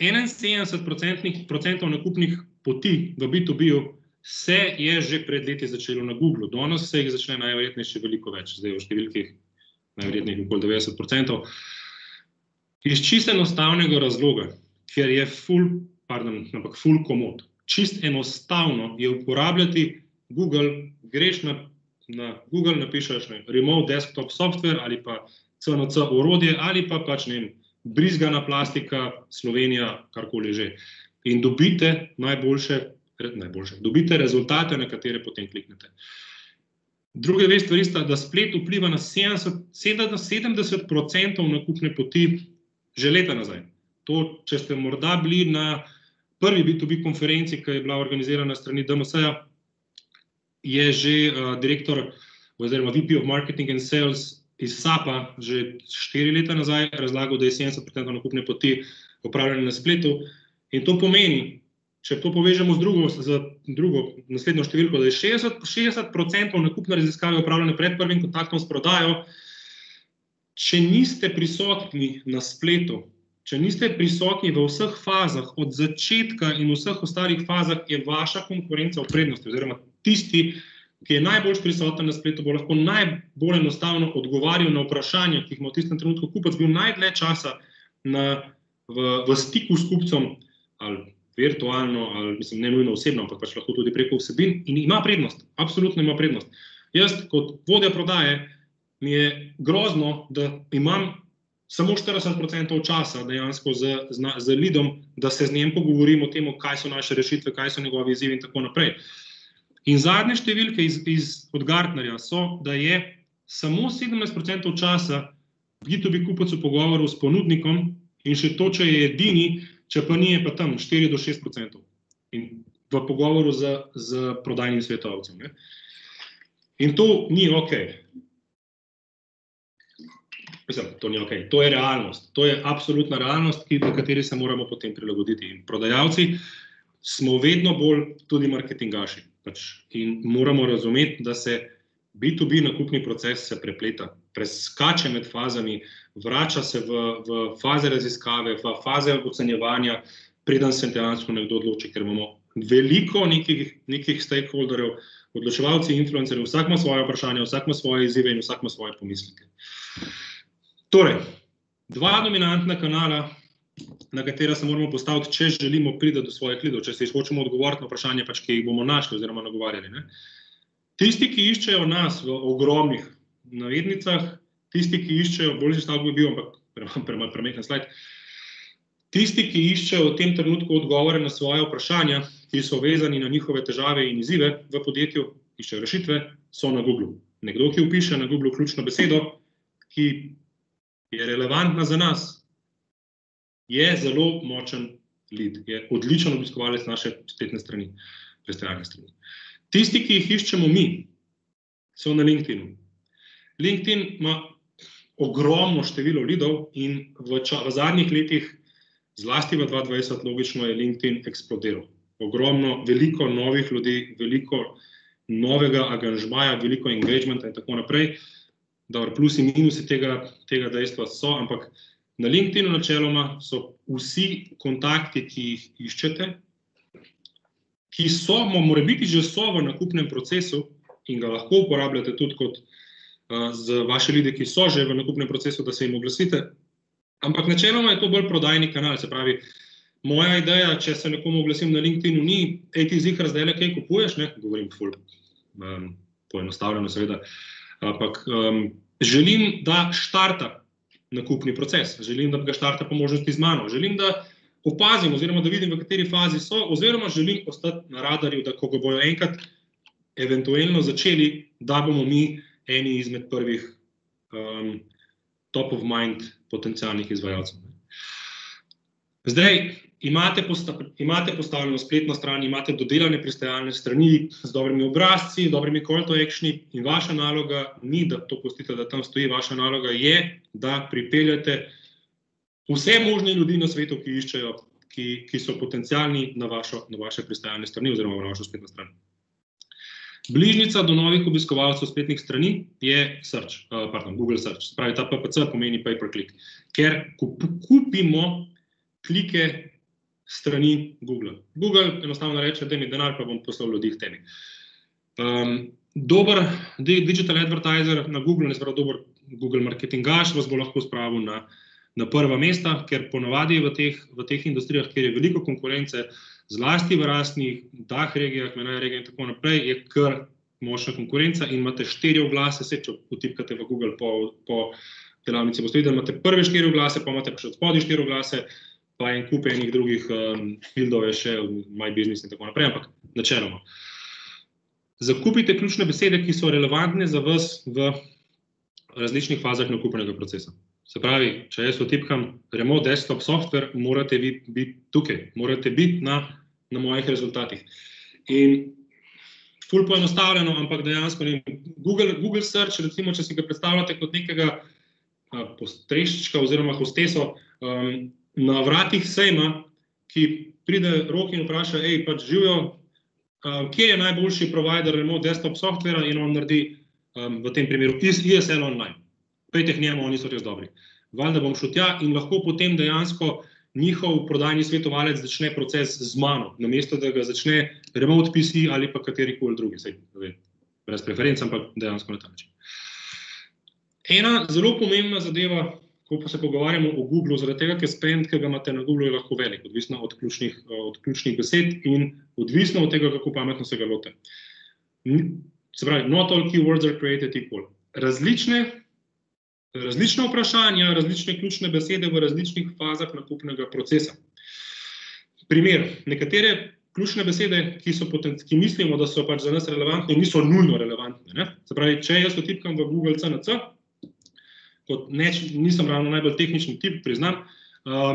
71% nakupnih poti v B2B-ju se je že pred leti začelo na Googlu. Danes se jih začne najverjetneje še veliko več. Zdaj v številkih najverjetneje okoli 90%. Iz čisto enostavnega razloga, ker je full komod. Čist enostavno je uporabljati Google, greš na Google, napišeš remote desktop software ali pa CNC orodje ali pa pač brizgana plastika, Slovenija, karkoli že. In dobite dobite rezultate, na katere potem kliknete. Druge dve stvari sta, da splet vpliva na 70% nakupne poti že leta nazaj. To, če ste morda bili na prvi B2B konferenci, ki je bila organizirana strani DMS-ja, je že direktor oziroma VP of Marketing and Sales iz SAP-a že 4 leta nazaj razlagal, da je 70% nakupne poti opravljene na spletu. In to pomeni, če to povežemo z drugo naslednjo številko, da je 60% nakupne raziskave opravljene pred prvim kontaktom s prodajo. Če niste prisotni na spletu, če niste prisotni v vseh fazah, od začetka in vseh ostalih fazah, je vaša konkurenca v prednosti, oziroma tisti, ki je najbolj prisoten na spletu, bo lahko najbolj enostavno odgovarjal na vprašanja, ki jih ima v tistem trenutku kupec, bil najdlje časa v stiku s kupcem, ali virtualno, ali mislim, ne nujno osebno, ampak pač lahko tudi preko vsebin in ima prednost, absolutno ima prednost. Jaz kot vodja prodaje mi je grozno, da imam samo 40% časa dejansko z lidom, da se z njim pogovorim o tem, kaj so naše rešitve, kaj so njegovi izzivi in tako naprej. In zadnje številke od Gartnerja so, da je samo 17% časa B2B kupec v pogovoru s ponudnikom in še to, če je edini, če pa ni, je pa tam 4 do 6%. In v pogovoru z prodajnim svetovcem. Ne? In to ni okej. Mislim, to ni okej. To je realnost. To je absolutna realnost, do kateri se moramo potem prilagoditi. In prodajalci smo vedno bolj tudi marketingaši. In moramo razumeti, da se B2B nakupni proces se prepleta, preskače med fazami, vrača se v faze raziskave, v faze ocenjevanja, preden se dejansko nekdo odloči, ker imamo veliko nekih stakeholderjev, odločevalci, influencerji, vsak ima svoje vprašanja, vsak ima svoje izzive in vsak ima svoje pomisleke. Torej, dva dominantna kanala, na katera se moramo postaviti, če želimo priti do svojih lidov, če se hočemo odgovoriti na vprašanje, ki jih bomo našli oziroma nagovarjali. Ne? Tisti, ki iščejo nas v ogromnih navednicah, tisti, ki iščejo, boljši stavek bi bil, ampak premehen slajd, tisti, ki iščejo v tem trenutku odgovore na svoje vprašanja, ki so vezani na njihove težave in izzive v podjetju, iščejo rešitve, so na Google. Nekdo, ki vpiše na Google ključno besedo, ki je relevantna za nas, je zelo močen lead, je odličen obiskovalec naše spletne strani, pristajalne strani. Tisti, ki jih iščemo mi, so na LinkedInu. LinkedIn ima ogromno število leadov in v zadnjih letih, zlasti v 2020, logično je LinkedIn eksplodiral. Ogromno, veliko novih ljudi, veliko novega angažmaja, veliko engagementa in tako naprej. Dobro, plusi in minusi tega dejstva so, ampak na LinkedInu načeloma so vsi kontakti, ki jih iščete, ki so, morebiti že so v nakupnem procesu in ga lahko uporabljate tudi kot z vaše ljudi, ki so že v nakupnem procesu, da se jim oglasite. Ampak načeloma je to bolj prodajni kanal, se pravi, moja ideja, če se nekomu oglasim na LinkedInu, ni, ti zihar zdajle kaj kupuješ, ne, govorim ful, poenostavljeno seveda, ampak želim, da štarta nakupni proces, želim, da ga štarta po možnosti z mano, želim, da opazim oziroma da vidim, v kateri fazi so, oziroma želim ostati na radarju, da ko ga bojo enkrat eventualno začeli, da bomo mi eni izmed prvih top of mind potencialnih izvajalcev. Zdaj, imate postavljeno spletno stran, imate dodelane pristajalne strani z dobrimi obrazci, dobrimi call to actioni in vaša naloga ni, da to pustite, da tam stoji, vaša naloga je, da pripeljete vse možne ljudi na svetu, ki iščejo, ki so potencialni na vaše pristajalne strani oziroma na vašo spletno stran. Bližnica do novih obiskovalcev spletnih strani je Google Search. Spravi, ta PPC pomeni pay per click, ker kupimo klike strani Google. Google enostavno reče, da mi denar, pa bom poslal ljudi k tebi. Dober digital advertiser na Google, ne spravi dober Google marketingaš, vas bo lahko spravil na prva mesta, ker ponavadi v teh industrijah, kjer je veliko konkurence, zlasti v rastnih DAH regijah, MENA regijah in tako naprej, je kar močna konkurenca in imate 4 oglase, če vtipkate v Google po delavnici, boste videli, imate prve 4 oglase, pa imate pa še od spodaj 4 oglase, pa en kup enih drugih fieldov je še, My Business in tako naprej, ampak načeloma. Zakupite ključne besede, ki so relevantne za vas v različnih fazah nakupnega procesa. Se pravi, če jaz vtipkam remote desktop software, morate biti tukaj, morate biti na mojih rezultatih. In ful poenostavljeno, ampak dejansko Google Search, recimo, če si ga predstavljate kot nekega postreščka oziroma hosteso na vratih sejma, ki pride Rok in vpraša, živijo, kje je najboljši provider remote desktop software in on naredi v tem primeru ESL Online. Pejte k njemu, oni so res dobri. Valjda bom šel tja in lahko potem dejansko njihov prodajni svetovalec začne proces z mano, namesto da ga začne remote PC ali pa katerikoli drugi, brez preferenc, ampak dejansko na ta način. Ena zelo pomembna zadeva, ko pa se pogovarjamo o Googlu, zaradi tega, ker spend, ki ga imate na Googlu, je lahko velik, odvisno od ključnih besed in odvisno od tega, kako pametno se ga lote. Se pravi, not all keywords are created equal. Različna vprašanja, različne ključne besede v različnih fazah nakupnega procesa. Primer, nekatere ključne besede, ki mislimo, da so pač za nas relevantne, niso nujno relevantne. Ne? Se pravi, če jaz vtipkam v Google CNC, nisem ravno najbolj tehnični tip, priznam.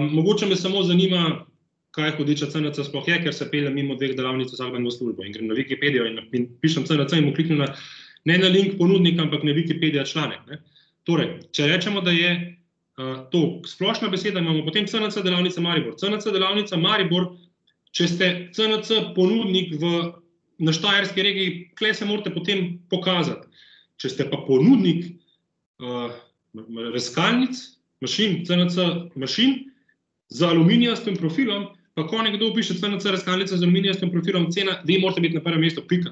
Mogoče me samo zanima, kaj hodeča CNC sploh je, ker se peljem mimo 2 delavnic vsak dan v službo in grem na Wikipedijo in pišem CNC in mu kliknem ne na link ponudnika, ampak na Wikipedija članek. Ne. Torej, če rečemo, da je to splošna beseda, imamo potem CNC delavnica Maribor. CNC delavnica Maribor, če ste CNC ponudnik na Štajerski regiji, kle se morate potem pokazati. Če ste pa ponudnik rezkalnic, mašin, CNC mašin z aluminijastim profilom, pa ko nekdo piše CNC rezkalnice z aluminijastim profilom, cena, vi morate biti na prvem mestu, pika.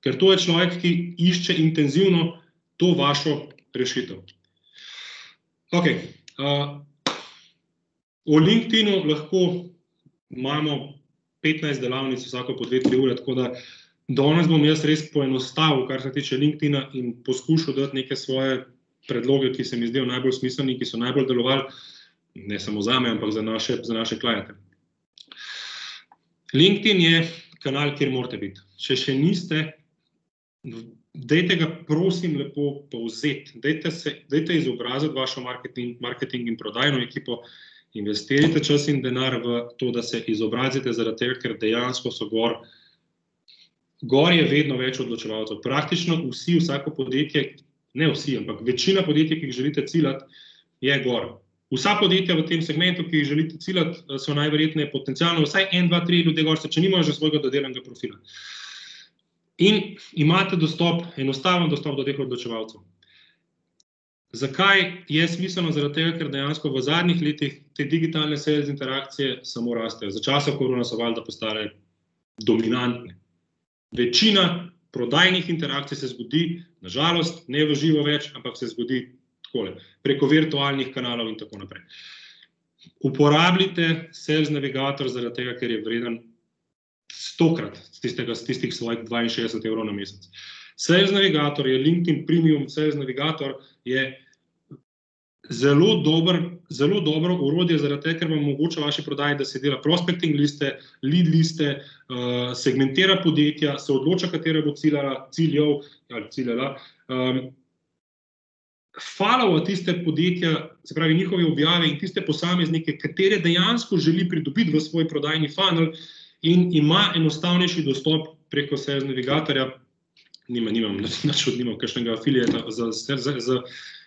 Ker to je človek, ki išče intenzivno to vašo rešitev. Ok. O LinkedInu lahko imamo 15 delavnic, vsako po 2-3 ure, tako da danes bom jaz res poenostavil, kar se tiče LinkedIna in poskušal dati neke svoje predloge, ki se mi zdijo najbolj smiselni, ki so najbolj delovali, ne samo zame, ampak za naše kliente. LinkedIn je kanal, kjer morate biti. Če še niste, dajte ga prosim lepo povzeti. Dajte izobraziti vašo marketing in prodajno ekipo, investirajte čas in denar v to, da se izobrazite zaradi tega, ker dejansko so gor je vedno več odločevalcev. Praktično vsi, vsako podjetje, ne vsi, ampak večina podjetij, ki jih želite ciljati, je gor. Vsa podjetja v tem segmentu, ki jih želite ciljati, so najverjetneje potencialno vsaj 1, 2, 3 ljudje gor, če nimajo že svojega dodelanega profila. In imate enostaven dostop do teh odločevalcev. Zakaj je smiselno? Zaradi tega, ker dejansko v zadnjih letih te digitalne sales interakcije samo rastejo. Za časa korona so valjda postale dominantne. Večina prodajnih interakcij se zgodi, na žalost, ne v živo več, ampak se zgodi takole, preko virtualnih kanalov in tako naprej. Uporabljite Sales Navigator zaradi tega, ker je vreden 100-krat z tistih svojih 62 € na mesec. Sales Navigator je LinkedIn Premium, Sales Navigator je zelo dobro orodje zaradi tega, ker vam omogoča vaši prodaji, da se dela prospecting liste, lead liste, segmentira podjetja, se odloča, katera bo ciljala, followa tiste podjetja, se pravi njihove objave in tiste posameznike, katere dejansko želi pridobiti v svoj prodajni funnel in ima enostavnejši dostop preko Sales Navigatorja. Nimam kakšnega afiliata z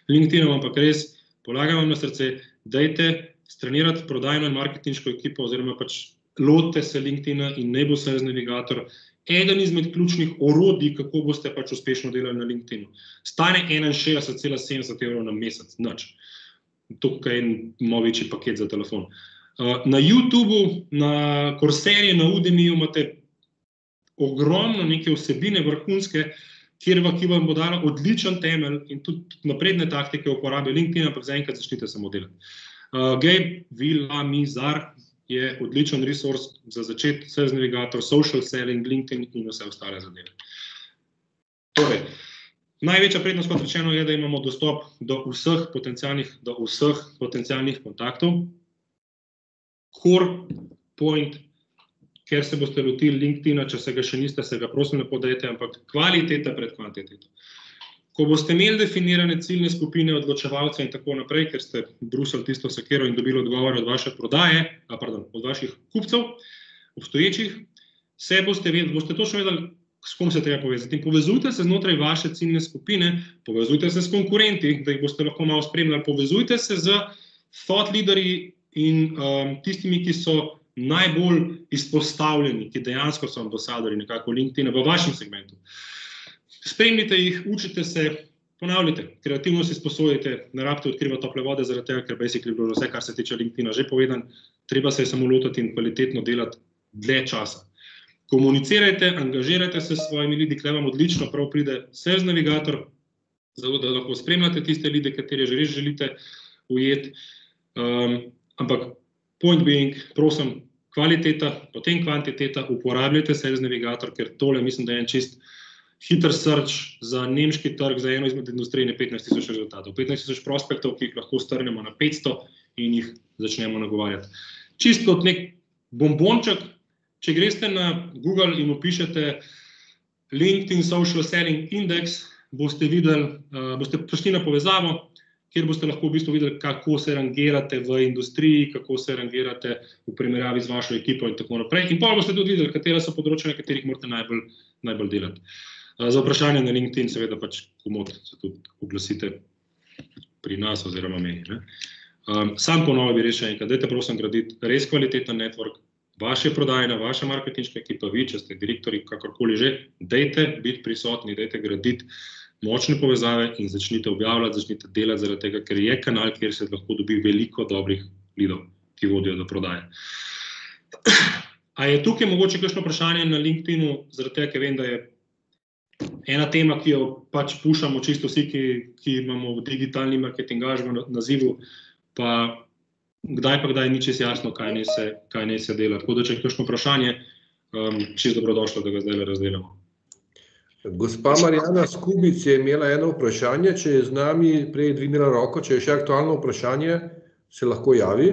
LinkedInom, ampak res polagam vam na srce, dajte strenirati prodajno in marketinško ekipo oziroma pač lotite se LinkedIna in naj bo Sales Navigator eden izmed ključnih orodij, kako boste pač uspešno delali na LinkedInu. Stane 61,70 € na mesec, nič. Tukaj je en malo večji paket za telefon. Na YouTubeu, na Courseri, na Udemyju imate ogromno neke vsebine vrhunske, ki vam bo dala odličen temelj in tudi napredne taktike uporabe LinkedIna, ampak zaenkrat začnite samo delati. Gabe Villamizar je odličen resource za začeti, Sales Navigator, social selling, LinkedIn in vse ostale zadeve. Torej, največja prednost, kot rečeno, je, da imamo dostop do vseh potencialnih kontaktov. Core point, ker se boste lotili LinkedIna, če se ga še niste, se ga prosim lepo dajte, ampak kvaliteta pred kvantiteto. Ko boste imeli definirane ciljne skupine odločevalcev in tako naprej, ker ste brusili tisto sekero in dobili odgovore od vaše prodaje, od vaših kupcev, obstoječih, boste točno vedeli, s kom se treba povezati. In povezujte se znotraj vaše ciljne skupine, povezujte se s konkurenti, da jih boste lahko malo spremljali, povezujte se z thought leaderji in tistimi, ki so najbolj izpostavljeni, ki dejansko so ambasadori nekako LinkedIna v vašem segmentu. Spremljite jih, učite se, ponavljajte, kreativno si sposojite, ne rabite odkrivati tople vode, zaradi tega, ker basically bilo vse, kar se tiče LinkedIna, že povedan, treba se je samo lotiti in kvalitetno delati dlje časa. Komunicirajte, angažirajte se s svojimi lidi, kle vam odlično prav pride Sales Navigator, zato da lahko spremljate tiste lide, katere že res želite ujeti. Ampak point being, prosim, kvaliteta, potem kvantiteta, uporabljajte Sales Navigator, ker tole mislim, da je en čist hiter search za nemški trg, za eno izmed industrij je 15,000 rezultatov. 15,000 prospektov, ki jih lahko strnemo na 500 in jih začnemo nagovarjati. Čist kot nek bombonček, če greste na Google in vpišete LinkedIn Social Selling Index, boste videli, boste prišli na povezavo, kjer boste lahko v bistvu videli, kako se rangirate v industriji, kako se rangirate v primerjavi z vašo ekipo in tako naprej. In pa boste tudi videli, katera so področja, na katerih morate najbolj delati. Za vprašanje na LinkedIn seveda pač komod se tudi oglasite pri nas oziroma meni. Sam ponovno bi rekel še enkrat, dajte prosim graditi res kvaliteten network, vaše prodajna, vaša marketinška ekipa, vi, če ste direktori, kakorkoli že, dajte biti prisotni, dajte graditi močne povezave in začnite objavljati, začnite delati zaradi tega, ker je kanal, kjer se lahko dobi veliko dobrih lidov, ki vodijo do prodaje. A je tukaj mogoče kakšno vprašanje na LinkedInu, zaradi tega, ker vem, da je ena tema, ki jo pač pušamo čisto vsi, ki imamo v digitalni marketingaž v nazivu, pa kdaj ni čisto jasno, kaj naj se dela. Tako da, če je kakšno vprašanje, čisto dobrodošlo, da ga zdaj razdelamo. Gospa Marjana Skubic je imela eno vprašanje, če je z nami prej dvignila roko, če je še aktualno vprašanje, se lahko javi.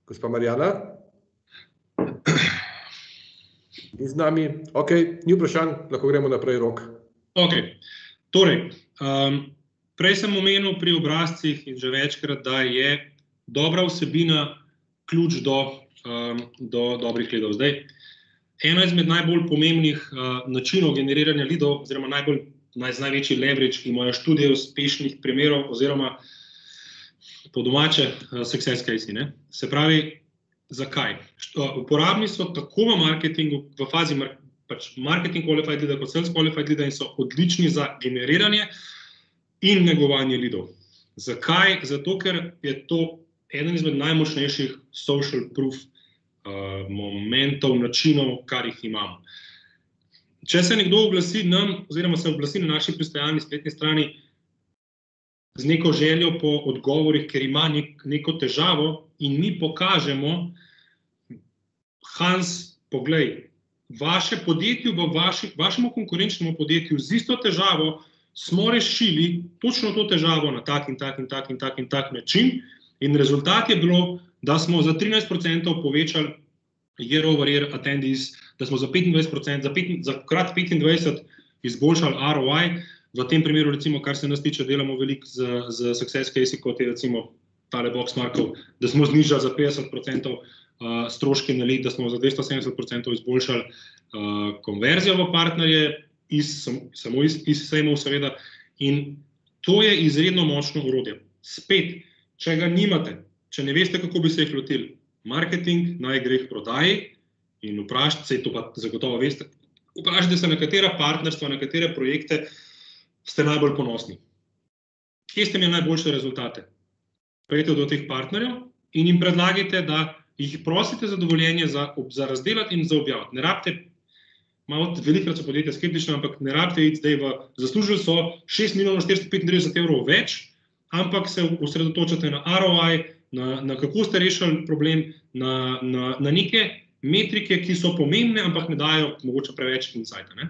Gospa Marjana? Ni z nami? Ok, ni vprašanj, lahko gremo naprej, Rok. Ok, torej, prej sem omenil pri obrazcih in že večkrat, da je dobra vsebina ključ do dobrih lidov. Zdaj, eno izmed najbolj pomembnih načinov generiranja lidov, oziroma največji leverage, ki imajo študije uspešnih primerov, oziroma po domače success case, ne? Se pravi, zakaj? Uporabni so tako v marketingu, v fazi marketing qualified leada kot sales qualified leada in so odlični za generiranje in negovanje lidov. Zakaj? Zato, ker je to eden izmed najmočnejših social proof momentov, načinov, kar jih imamo. Če se nekdo oglasi nam, oziroma se oglasi na naši pristajalni spletni strani z neko željo po odgovorih, ker ima neko težavo in mi pokažemo, Hans, poglej, vaše podjetju, vašemu konkurenčnemu podjetju z isto težavo smo rešili točno to težavo na tak in tak način in rezultat je bilo, da smo za 13% povečali year over year attendees, da smo za 25%, za krat 25 izboljšali ROI. V tem primeru, recimo, kar se nas tiče, delamo veliko z success case, kot je recimo tale Boxmarkov, da smo znižali za 50% stroške na lead, da smo za 270% izboljšali konverzijo v partnerje, samo iz sejmov seveda. In to je izredno močno orodje. Spet, če ga nimate, če ne veste, kako bi se jih lotili, marketing naj gre k prodaji in vprašajte se, to pa zagotovo veste, vprašajte se, na katera partnerstva, na katere projekte ste najbolj ponosni. Kje ste imeli najboljše rezultate? Pojdite do teh partnerjev in jim predlagajte, da jih prosite za dovoljenje za razdelati in za objaviti. Ne rabite, malo velikrat so podjetja skeptična, ampak ne rabite iti zdaj zaslužili so 6 milijonov 435 evrov več, ampak se osredotočate na ROI, na kako ste rešili problem, na neke metrike, ki so pomembne, ampak ne dajo mogoče preveč insighta, ne?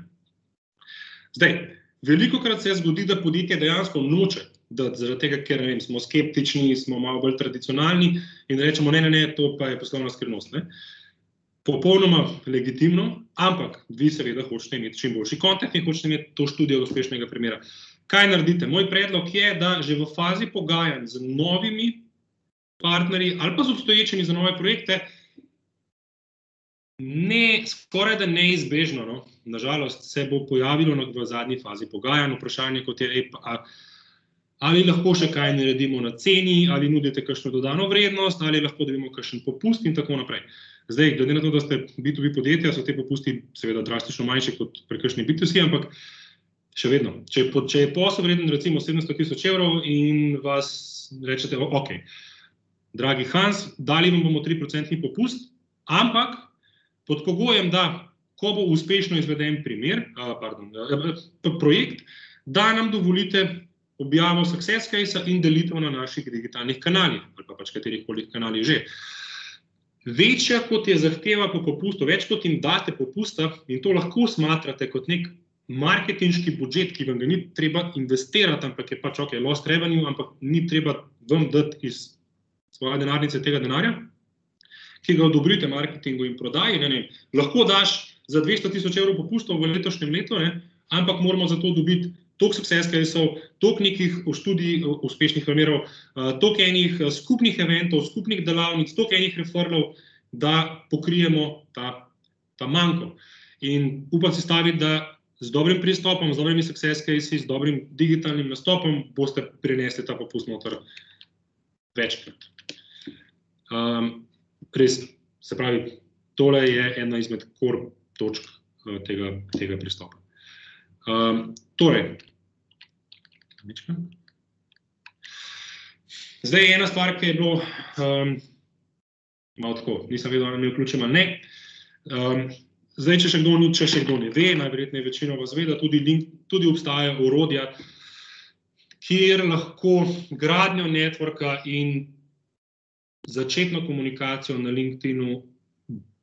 Zdaj, velikokrat se zgodi, da podjetje dejansko noče, da zaradi tega, ker ne vem, smo skeptični, smo malo bolj tradicionalni in rečemo, ne, to pa je poslovna skrivnost, ne? Popolnoma legitimno, ampak vi seveda hočete imeti čim boljši kontent in hočete imeti to študijo uspešnega primera. Kaj naredite? Moj predlog je, da že v fazi pogajanj z novimi partnerji ali pa z obstoječimi za nove projekte skoraj da neizbežno, no, nažalost, se bo pojavilo v zadnji fazi pogajanj vprašanje, kot je, ali lahko še kaj naredimo na ceni, ali nudite kakšno dodano vrednost, ali lahko dobimo kakšen popust in tako naprej. Zdaj, glede na to, da ste B2B podjetja, so te popusti seveda drastično manjši kot pri kakšni B2C, ampak še vedno, če je posel vreden recimo 700,000 evrov in vas rečete, ok, dragi Hans, dali vam bomo 3% popust, ampak pod pogojem, da ko bo uspešno izveden projekt, da nam dovolite objavo success case in delitev na naših digitalnih kanalih, ali pa pač katerihkoli kanalih že. Večja kot je zahteva po popustu, več kot jim date popusta in to lahko smatrate kot nek marketinški budžet, ki vam ga ni treba investirati, ampak je pač ok, lost revenue, ampak ni treba vam dati iz svoje denarnice tega denarja, ki ga odobrite marketingu in prodaji, lahko daš za 200,000 evrov popustov v letošnjem letu, ne, ampak moramo za to dobiti toliko success caseov, toliko nekih študij uspešnih primerov, toliko enih skupnih eventov, skupnih delavnic, toliko enih referralov, da pokrijemo ta manko. In upam si staviti, da z dobrim pristopom, z dobrimi success cases, z dobrim digitalnim nastopom boste prinesli ta popust noter večkrat. Res, se pravi, tole je ena izmed core točk tega pristopa. Torej, zdaj ena stvar, ki je bilo malo tako, nisem vedel, da me vključim ali ne. Zdaj, če še kdo ne ve, najverjetneje večino vas ve, da tudi obstajajo orodja, kjer lahko gradnjo networka in začetno komunikacijo na LinkedInu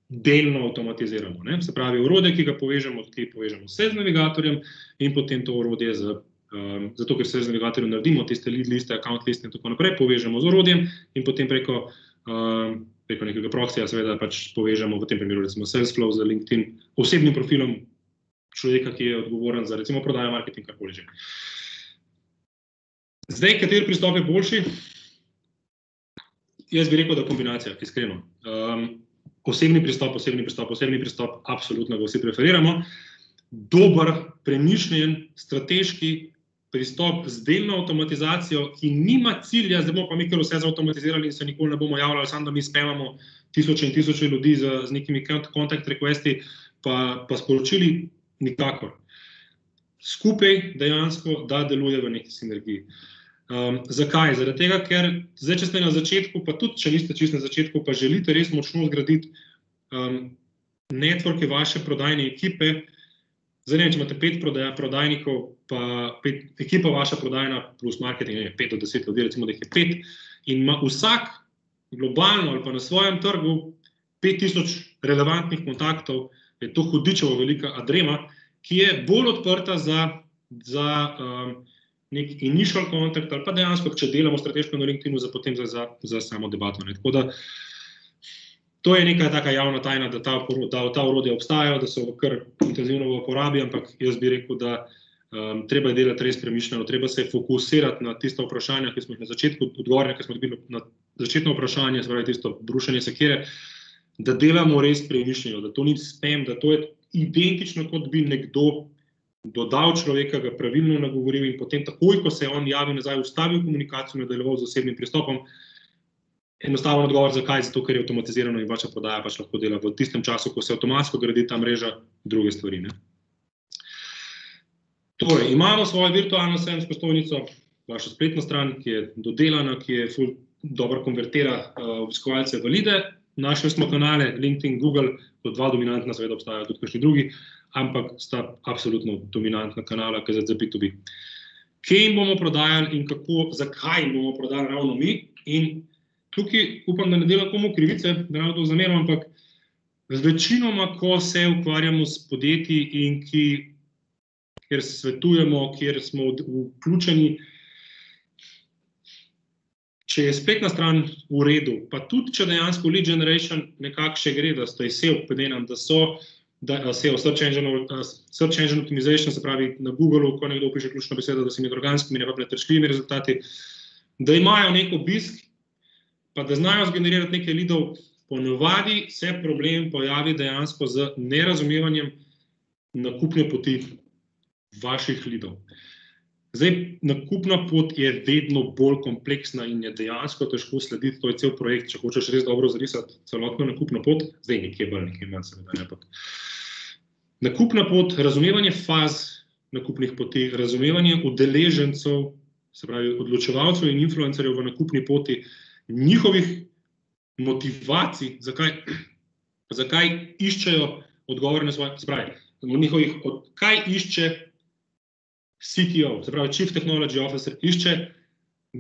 delno avtomatiziramo. Ne? Se pravi, orodje, ki ga povežemo s sales navigatorjem in potem to orodje zato, ker sales navigatorju naredimo tiste lead liste, account liste in tako naprej, povežemo z orodjem in potem preko nekega proxyja seveda pač povežemo v tem primeru recimo Salesflow z LinkedIn osebnim profilom človeka, ki je odgovoren za recimo prodajo, marketing, karkoli že. Zdaj, kateri pristop je boljši? Jaz bi rekel, da kombinacija, iskreno. Osebni pristop, absolutno ga vsi preferiramo. Dober, premišljen, strateški pristop z delno avtomatizacijo, ki nima cilja, zdaj bomo pa mi kar vse zautomatizirali in se nikoli ne bomo javljali, samo da mi spamamo tisoče in tisoče ljudi z nekimi contact requesti, pa sporočili nikakor. Skupaj dejansko, da deluje v neki sinergiji. Zakaj? Zaradi tega, ker zdaj, če ste na začetku, pa tudi, če niste čisto na začetku, pa želite res močno zgraditi networke vaše prodajne ekipe. Zdaj ne vem, če imate 5 prodajnikov, pa ekipa vaša prodajna plus marketing, 5 do 10 ljudi, recimo, da jih je 5, in ima vsak globalno ali pa na svojem trgu 5000 relevantnih kontaktov, je to hudičevo velika adrema, ki je bolj odprta za nek initial contact ali pa dejansko, če delamo strateško na LinkedInu, potem za samo debato. Ne. Tako da to je neka taka javna tajna, da ta orodja obstajajo, da so kar intenzivno v uporabi, ampak jaz bi rekel, da treba je delati res premišljeno, treba se fokusirati na tista vprašanja, ki smo jih na začetku odgovorili, ki smo dobili na začetno vprašanje, se pravi tisto brušenje sekire, da delamo res premišljeno, da to ni spam, da to je identično, kot bi nekdo dodal človeka, ga pravilno nagovoril in potem takoj, ko se on javi nazaj, ustavil komunikacijo, nadaljeval z osebnim pristopom. Enostaven odgovor, zakaj? Zato, ker je avtomatizirano in vaša prodaja pač lahko dela v tistem času, ko se avtomatsko gradi ta mreža, druge stvari. Ne? Torej, imamo svojo virtualno sejemsko stojnico, vašo spletno stran, ki je dodelana, ki je ful dobro konvertira obiskovalce v leade. Našli smo kanale LinkedIn, Google, kot 2 dominantna, seveda obstajajo tudi kakšni drugi, ampak sta absolutno dominantna kanala, ki za B2B. Kje jim bomo prodajali in zakaj jim bomo prodajali ravno mi? In tukaj upam, da ne delam komu krivice, da ne to zamerim, ampak večinoma, ko se ukvarjamo s podjetji in kjer svetujemo, kjer smo vključeni, če je spletna stran v redu, pa tudi, če dejansko lead generation nekako še gre, da ste SEO podenam, da SEO, Search Engine Optimization, se pravi na Googlu, ko nekdo piše ključno besedo, da so med organskimi, ne pa pretrčljivimi rezultati, da imajo nek obisk, pa da znajo zgenerirati nekaj leadov, ponovadi se problem pojavi dejansko z nerazumevanjem nakupne poti vaših leadov. Zdaj, nakupna pot je vedno bolj kompleksna in je dejansko težko slediti, to je cel projekt, če hočeš res dobro zarisati celotno nakupno pot, zdaj nekje bolj, nekje manj seveda, ne, ampak nakupna pot, razumevanje faz nakupnih poti, razumevanje udeležencev, se pravi odločevalcev in influencerjev v nakupni poti, njihovih motivacij, zakaj iščejo odgovore na svoje, se pravi, kaj išče CTO, se pravi Chief Technology Officer, išče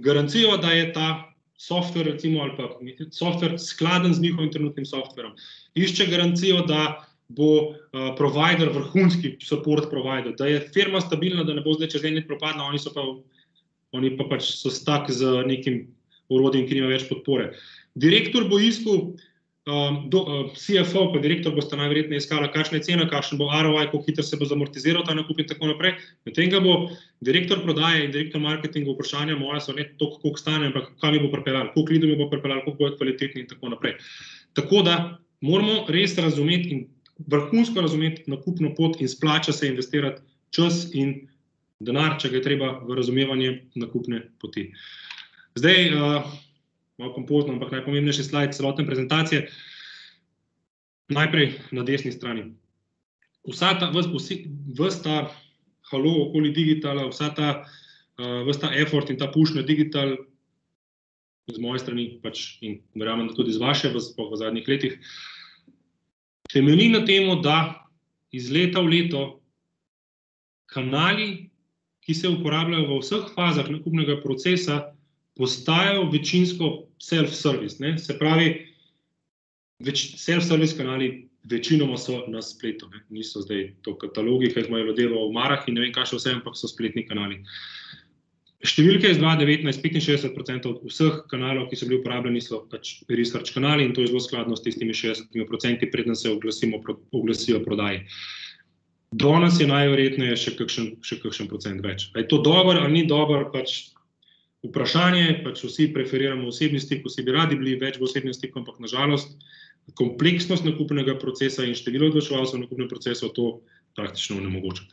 garancijo, da je ta software, recimo, ali pa software skladen z njihovim trenutnim softverom. Išče garancijo, da bo provider, vrhunski support provider, da je firma stabilna, da ne bo zdaj čez en let propadla, oni pa pač so stuck z nekim orodjem, ki nima več podpore. Direktor bo iskal CFO pa direktor bosta najverjetneje iskala, kakšna je cena, kakšen bo ROI, koliko hitro se bo zamortiziral ta nakup in tako naprej. Medtem ga bo direktor prodaje in direktor marketinga vprašanja moja so ne toliko, koliko stane, ampak kam mi bo pripeljal, koliko lidov mi bo pripeljal, koliko bo kvalitetni in tako naprej. Tako da moramo res razumeti in vrhunsko razumeti nakupno pot in splača se investirati čas in denar, če ga je treba v razumevanje nakupne poti. Zdaj, malo pompozno, ampak najpomembnejši slajd celotne prezentacije. Najprej na desni strani. Ves ta halo okoli digitala, ves ta effort in ta push na digital, z moje strani pač in verjamem, da tudi z vaše v zadnjih letih, temelji na temu, da iz leta v leto kanali, ki se uporabljajo v vseh fazah nakupnega procesa, postajajo večinsko self-service. Se pravi, self-service kanali večinoma so na spletu. Niso zdaj to katalogi, ki jih imajo ljudje v omarah in ne vem, kaj še vse, ampak so spletni kanali. Številke iz 2019, 65% od vseh kanalov, ki so bili uporabljeni, so pač research kanali in to je zelo skladno s tistimi 60%, preden se oglasijo prodaji. Danes je najverjetneje še kakšen procent več. A je to dobro ali ni dobro, pač vprašanje, pač vsi preferiramo osebni stik, vsi bi radi bili več v osebnem stiku, ampak nažalost kompleksnost nakupnega procesa in število odločevalcev nakupnem procesu to praktično onemogoča.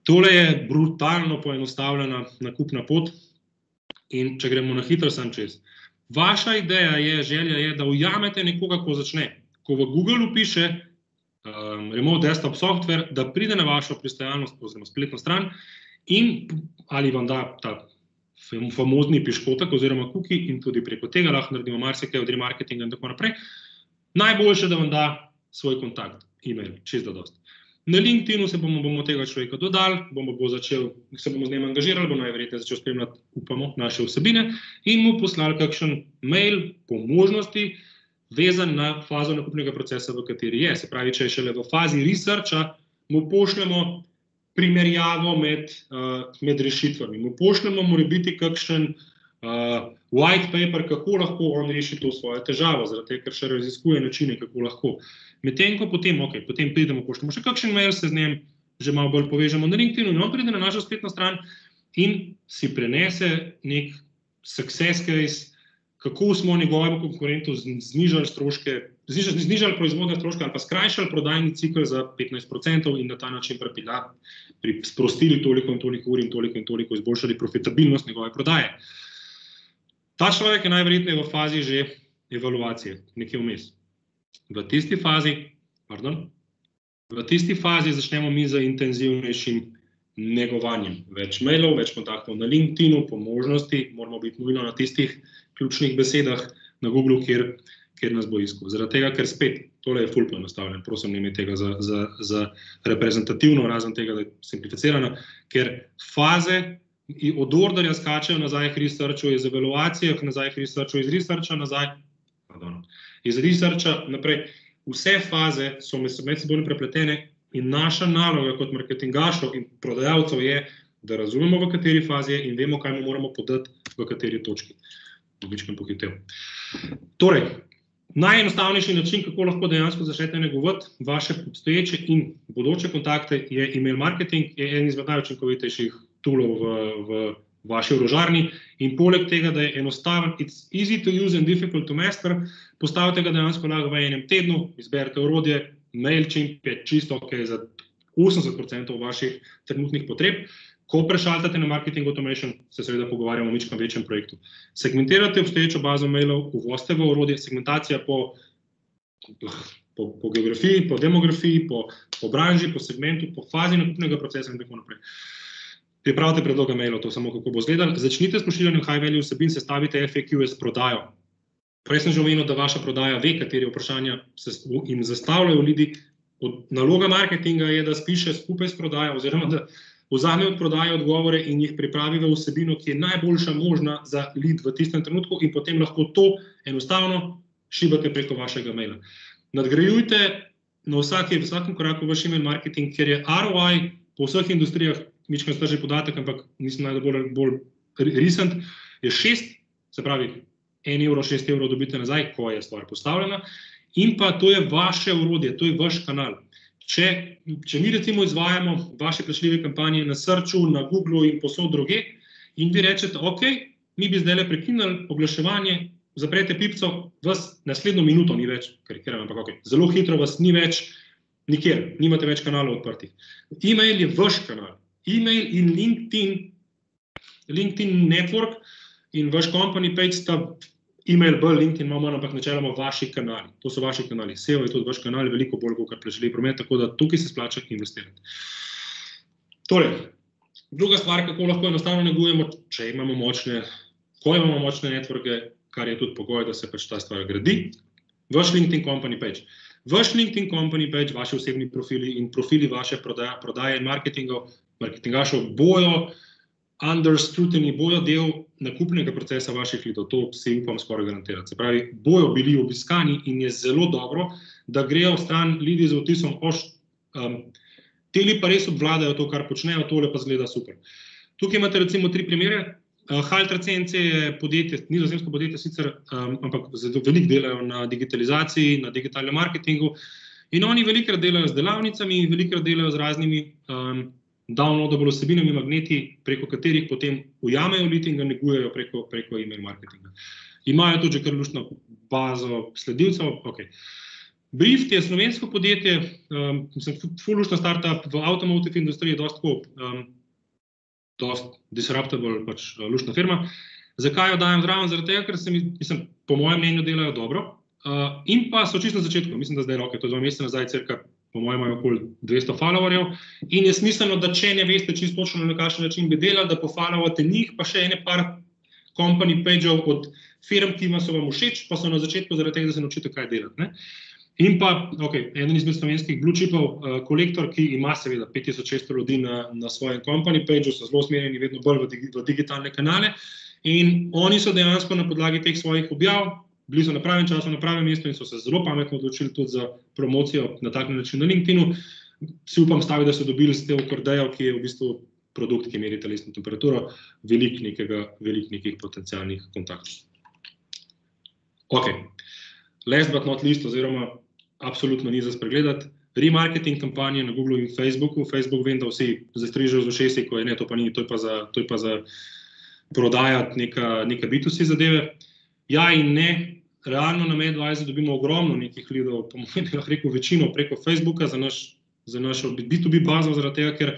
Tole je brutalno poenostavljena nakupna pot in če gremo na hitro sam čez. Vaša ideja je, želja je, da ujamete nekoga, ko začne. Ko v Google piše remote desktop software, da pride na vašo pristajalnost oziroma spletno stran in ali vam da ta famozni piškotek oziroma cookie in tudi preko tega lahko naredimo marsikaj od remarketinga in tako naprej. Najboljše, da vam da svoj kontakt, e-mail, čisto dosti. Na LinkedInu se bomo tega človeka dodali, se bomo z njim angažirali, bo najverjetneje začel spremljati, upamo, naše vsebine in mu poslali kakšen mail po možnosti vezan na fazo nakupnega procesa, v kateri je. Se pravi, če je šele v fazi researcha, mu pošljemo primerjavo med rešitvami. Mu pošljemo morebiti kakšen white paper, kako lahko on reši to svojo težavo, zaradi tega, ker še raziskuje načine, kako lahko. Medtem ko potem pridemo, pošljemo še kakšen mail, se z njim že malo bolj povežemo na LinkedInu in on pride na našo spletno stran in si prenese nek success case, kako smo njegovemu konkurentu znižali proizvodne stroške ali pa skrajšali prodajni cikel za 15% in na ta način sprostili toliko in toliko ur in toliko izboljšali profitabilnost njegove prodaje. Ta človek je najverjetneje v fazi že evaluacije, nekje vmes. V tisti fazi začnemo mi z intenzivnejšim negovanjem. Več mailov, več kontaktov na LinkedInu, po možnosti, moramo biti nujno na tistih ključnih besedah na Google, kjer nas bo iskal. Zaradi tega, ker spet, tole je ful poenostavljeno, prosim, ne imeti tega za reprezentativno, razen tega, da je simplificirano, ker faze od orderja skačejo nazaj k researchu, iz evaluacije nazaj k researchu, iz researcha nazaj, iz researcha naprej. Vse faze so medsebojno prepletene in naša naloga kot marketingašov in prodajalcev je, da razumemo, v kateri fazi je in vemo, kaj mu moramo podati v kateri točki. Dobičkem pohitev. Torej, najenostavnejši način, kako lahko dejansko začnete negovati vaše obstoječe in bodoče kontakte, je email marketing, je en izmed najučinkovitejših toolov v vaši orožarni in poleg tega, da je enostaven, it's easy to use and difficult to master, postavite ga dejansko lahko v enem tednu, izberite orodje, MailChimp je čisto ok za 80% vaših trenutnih potreb. Ko prešaltate na marketing automation, se seveda pogovarjamo o mičkem večjem projektu. Segmentirate obstoječo bazo mailov, uvozite v orodje, segmentacija po geografiji, po demografiji, po branži, po segmentu, po fazi nakupnega procesa in tako naprej. Pripravite predloge mailov, to samo kako bo izgledalo. Začnite s pošiljanjem high value vsebin, sestavite FAQ s prodajo. Prej sem že omenil, da vaša prodaja ve, kateri vprašanja jim zastavljajo ljudi. Naloga marketinga je, da spiše skupaj s prodajo oziroma da vzame od prodaje odgovore in jih pripravi v vsebino, ki je najboljša možna za lead v tistem trenutku in potem lahko to enostavno šibate preko vašega maila. Nadgrajujte na vsakem koraku vaš email marketing, ker je ROI po vseh industrijah, mičkam stržji podatek, ampak nisem najbolj recent, je 6, se pravi, €1, 6 € dobite nazaj, ko je stvar postavljena. In pa to je vaše orodje, to je vaš kanal. Če mi recimo izvajamo vaše plačljive kampanje na Searchu, na Googlu in posod druge, in vi rečete, ok, mi bi zdaj prekinili oglaševanje, zaprete pipco, vas naslednjo minuto ni več, karikiram, ampak ok, zelo hitro vas ni več nikjer, nimate več kanalov odprtih. E-mail je vaš kanal. E-mail in LinkedIn network in vaš company page sta e-mail, LinkedIn imamo, ampak načeloma vaši kanali. To so vaši kanali. SEO je tudi vaš kanal, veliko bolj kot plačljivi promet, tako da tukaj se splača investirati. Torej, druga stvar, kako lahko enostavno negujemo, ko imamo močne networke, kar je tudi pogoj, da se pač ta stvar gradi, vaš LinkedIn company page. Vaš LinkedIn company page, vaši osebni profili in profili vaše prodaje in marketingašov bojo under scrutiny, bojo del nakupnega procesa vaših lidov. To si upam skoraj garantirati. Se pravi, bojo bili obiskani in je zelo dobro, da grejo v stran lidi z vtisom, teli pa res obvladajo to, kar počnejo, tole pa zgleda super. Tukaj imate recimo 3 primere. Haltra CNC je podjetje, nizozemsko podjetje sicer, ampak veliko delajo na digitalizaciji, na digitalnem marketingu in oni velikrat delajo z delavnicami, velikrat delajo z raznimi downloadable vsebinami, magneti, preko katerih potem ujamejo lead in ga negujejo preko email marketinga. Imajo tudi že kar luštno bazo sledilcev. Okay. Brift je slovensko podjetje, ful luštna startup v automotive industriji, dost disruptable, pač luštna firma. Zakaj jo dajem zraven? Zaradi tega, ker po mojem mnenju delajo dobro. In pa so čisto na začetku, mislim, da zdaj roke, to je 2 meseca nazaj, cirka, po mojem imajo okoli 200 followerjev. In je smiselno, da če ne veste čisto točno na kakšen način bi delali, da pofollowate njih, pa še ene par company page-ov od firm, ki so vam všeč, pa so na začetku zaradi tega, da se naučite, kaj delati. Ne? In pa, eden izmed slovenskih blue chipov, Kolektor, ki ima seveda 5600 ljudi na svojem company page-u, so zelo usmerjeni vedno bolj v digitalne kanale in oni so dejansko na podlagi teh svojih objav bili so na pravem času, na pravem mestu in so se zelo pametno odločili tudi za promocijo na tak način na LinkedInu. Si upam staviti, da so dobili s tem Cordejo, ki je v bistvu produkt, ki meri telesno temperaturo, veliko nekih potencialnih kontaktov. Ok, last but not least, oziroma absolutno ni za spregledati, remarketing kampanje na Googlu in Facebooku. Facebook vem, da vsi zastrižejo z ušesi, ko je ne, to pa ni, to je pa za prodajati neka B2C zadeve. Ja in ne, realno na MedAdvisor dobimo ogromno nekih lidov, po mojem bi lahko rekel večino preko Facebooka za našo B2B bazo, zaradi tega, ker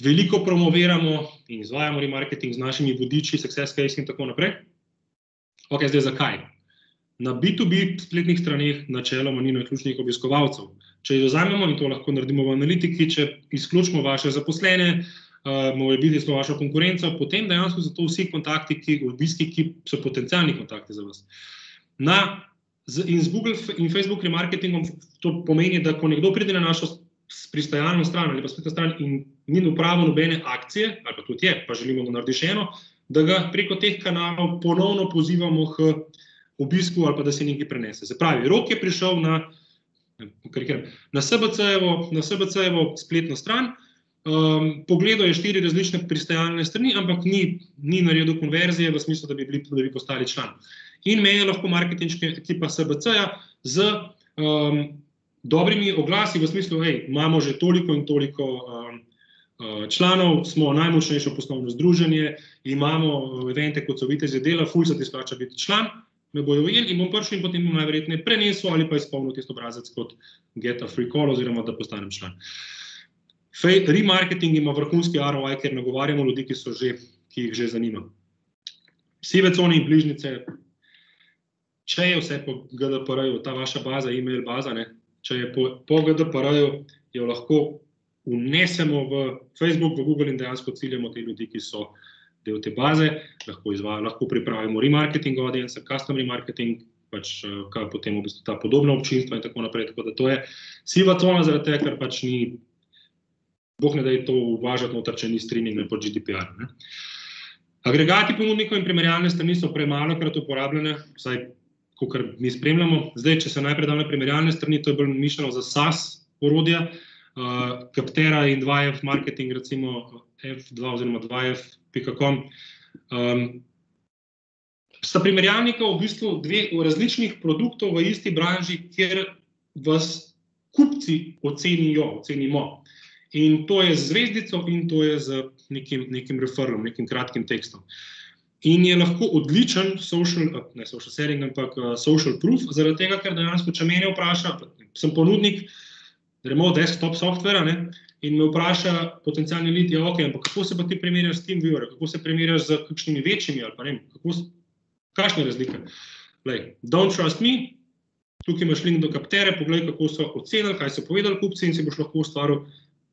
veliko promoviramo in izvajamo remarketing z našimi vodiči, success case in tako naprej. Ok, zdaj zakaj? Na B2B spletnih straneh načeloma ni ključnih obiskovalcev. Če vzamemo, in to lahko naredimo v analitiki, če izključimo vaše zaposlene, morebiti smo vašo konkurenco, potem dejansko so to vsi kontakti, obiski, ki so potencialni kontakti za vas. In z Google in Facebook remarketingom to pomeni, da ko nekdo pride na našo pristajalno stran ali pa spletno stran in ni upravil nobene akcije, ali pa tudi je, pa želimo, da naredi še eno, da ga preko teh kanalov ponovno pozivamo k obisku ali pa da se nekaj prenese. Se pravi, Rok je prišel na SBC-evo spletno stran, pogledal je 4 različne pristajalne strani, ampak ni naredil konverzije v smislu, da bi postali član. In me je lahko marketinška ekipa SBC-ja z dobrimi oglasi v smislu, imamo že toliko in toliko članov, smo najmočnejše poslovno združenje, imamo evente, kot so Vitezi dela, ful se ti splača biti član, me bojo ujeli in bom prišel in potem bom najverjetneje prenesel ali pa izpolnil tisto obrazec kot get a free call oziroma da postanem član. Remarketing ima vrhunski ROI, ker nagovarjamo ljudi, ki jih že zanima. Sive cone in bližnjice, če je vse po GDPR-ju, ta vaša baza, e-mail baza, če je po GDPR-ju, jo lahko vnesemo v Facebook, v Google in dejansko ciljamo te ljudi, ki so del te baze, lahko pripravimo remarketing audience, custom remarketing, pač potem v bistvu ta podobna občinstva in tako naprej. Tako da to je siva cona zaradi tega, ker pač ni, boh ne da je to uvažati noter, če ni streaming po GDPR. Agregati ponudnikov in primerjalne strani so premalokrat uporabljene, vsaj kakor mi spremljamo. Zdaj, če se najprej dam na primerjalne strani, to je bolj mišljeno za SaaS orodja, Captera in 2F marketing, recimo F2 oziroma 2F.com. sta primerjalnika v bistvu dve različnih produktov v isti branži, kjer vas kupci ocenimo. In to je z zvezdico in to je z nekim referralom, nekim kratkim tekstom. In je lahko odličen social selling, ampak social proof, zaradi tega, ker dejansko, če mene vpraša, sem ponudnik remote desktop softvera, ne, in me vpraša potencialni lead, ja, ok, ampak kako se pa ti primerjaš s TeamViewer, kako se primerjaš z kakšnimi večjimi, ali pa ne, kakšne razlike? Don't trust me, tukaj imaš link do Capterra, poglej, kako so ocenili, kaj so povedali kupci in si boš lahko ustvaril